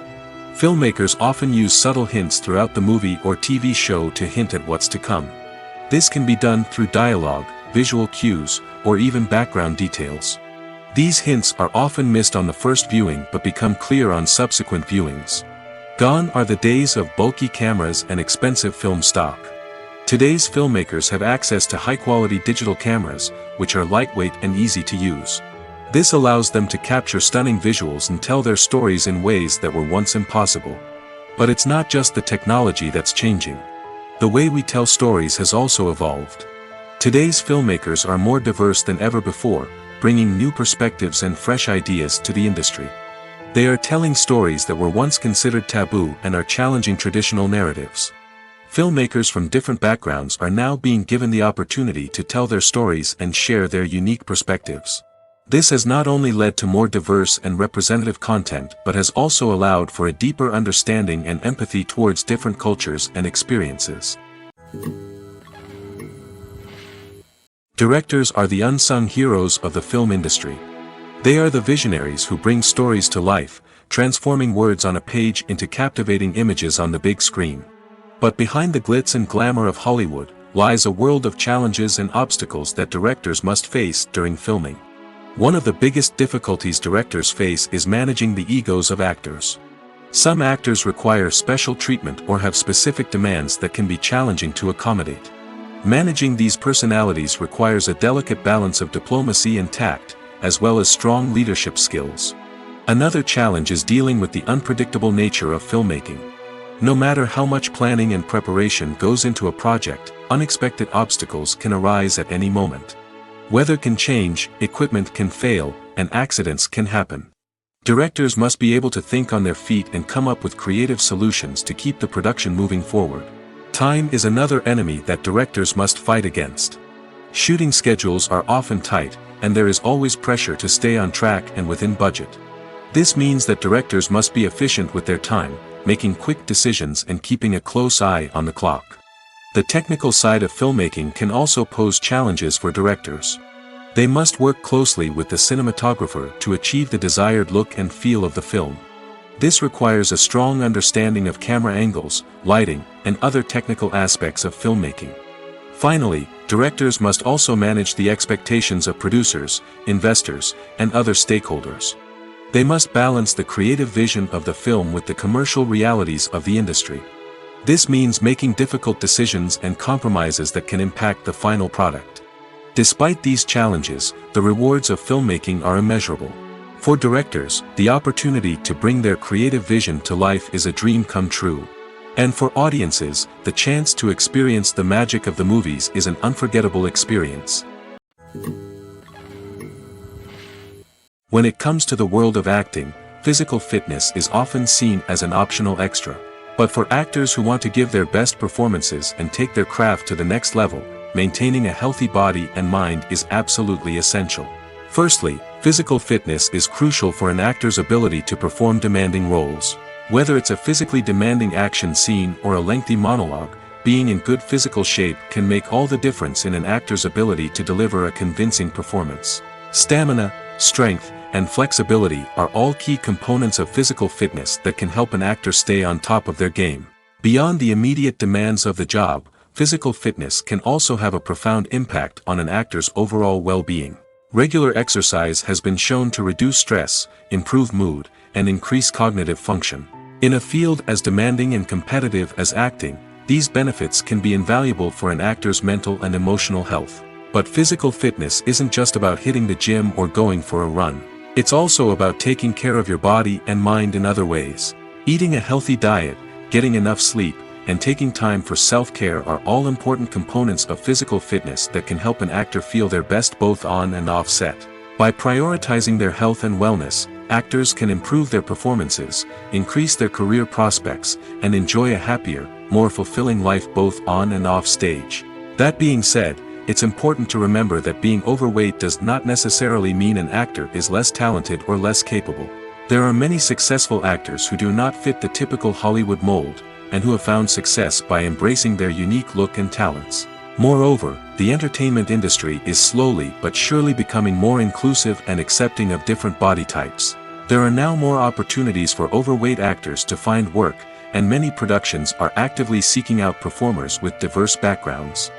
Filmmakers often use subtle hints throughout the movie or TV show to hint at what's to come. This can be done through dialogue, visual cues, or even background details. These hints are often missed on the first viewing but become clear on subsequent viewings. Gone are the days of bulky cameras and expensive film stock. Today's filmmakers have access to high-quality digital cameras, which are lightweight and easy to use. This allows them to capture stunning visuals and tell their stories in ways that were once impossible. But it's not just the technology that's changing. The way we tell stories has also evolved. Today's filmmakers are more diverse than ever before, bringing new perspectives and fresh ideas to the industry. They are telling stories that were once considered taboo and are challenging traditional narratives. Filmmakers from different backgrounds are now being given the opportunity to tell their stories and share their unique perspectives. This has not only led to more diverse and representative content but has also allowed for a deeper understanding and empathy towards different cultures and experiences. Directors are the unsung heroes of the film industry. They are the visionaries who bring stories to life, transforming words on a page into captivating images on the big screen. But behind the glitz and glamour of Hollywood lies a world of challenges and obstacles that directors must face during filming. One of the biggest difficulties directors face is managing the egos of actors. Some actors require special treatment or have specific demands that can be challenging to accommodate. Managing these personalities requires a delicate balance of diplomacy and tact, as well as strong leadership skills. Another challenge is dealing with the unpredictable nature of filmmaking. No matter how much planning and preparation goes into a project, unexpected obstacles can arise at any moment. Weather can change, equipment can fail, and accidents can happen. Directors must be able to think on their feet and come up with creative solutions to keep the production moving forward. Time is another enemy that directors must fight against. Shooting schedules are often tight, and there is always pressure to stay on track and within budget. This means that directors must be efficient with their time, making quick decisions and keeping a close eye on the clock. The technical side of filmmaking can also pose challenges for directors. They must work closely with the cinematographer to achieve the desired look and feel of the film. This requires a strong understanding of camera angles, lighting, and other technical aspects of filmmaking. Finally, directors must also manage the expectations of producers, investors, and other stakeholders. They must balance the creative vision of the film with the commercial realities of the industry. This means making difficult decisions and compromises that can impact the final product. Despite these challenges, the rewards of filmmaking are immeasurable. For directors, the opportunity to bring their creative vision to life is a dream come true. And for audiences, the chance to experience the magic of the movies is an unforgettable experience. When it comes to the world of acting, physical fitness is often seen as an optional extra. But for actors who want to give their best performances and take their craft to the next level, maintaining a healthy body and mind is absolutely essential. Firstly, physical fitness is crucial for an actor's ability to perform demanding roles. Whether it's a physically demanding action scene or a lengthy monologue, being in good physical shape can make all the difference in an actor's ability to deliver a convincing performance. Stamina, strength, and flexibility are all key components of physical fitness that can help an actor stay on top of their game. Beyond the immediate demands of the job, physical fitness can also have a profound impact on an actor's overall well-being. Regular exercise has been shown to reduce stress, improve mood, and increase cognitive function. In a field as demanding and competitive as acting, these benefits can be invaluable for an actor's mental and emotional health. But physical fitness isn't just about hitting the gym or going for a run. It's also about taking care of your body and mind in other ways. Eating a healthy diet, getting enough sleep, and taking time for self-care are all important components of physical fitness that can help an actor feel their best both on and off set. By prioritizing their health and wellness, actors can improve their performances, increase their career prospects, and enjoy a happier, more fulfilling life both on and off stage. That being said, it's important to remember that being overweight does not necessarily mean an actor is less talented or less capable. There are many successful actors who do not fit the typical Hollywood mold, and who have found success by embracing their unique look and talents. Moreover, the entertainment industry is slowly but surely becoming more inclusive and accepting of different body types. There are now more opportunities for overweight actors to find work, and many productions are actively seeking out performers with diverse backgrounds.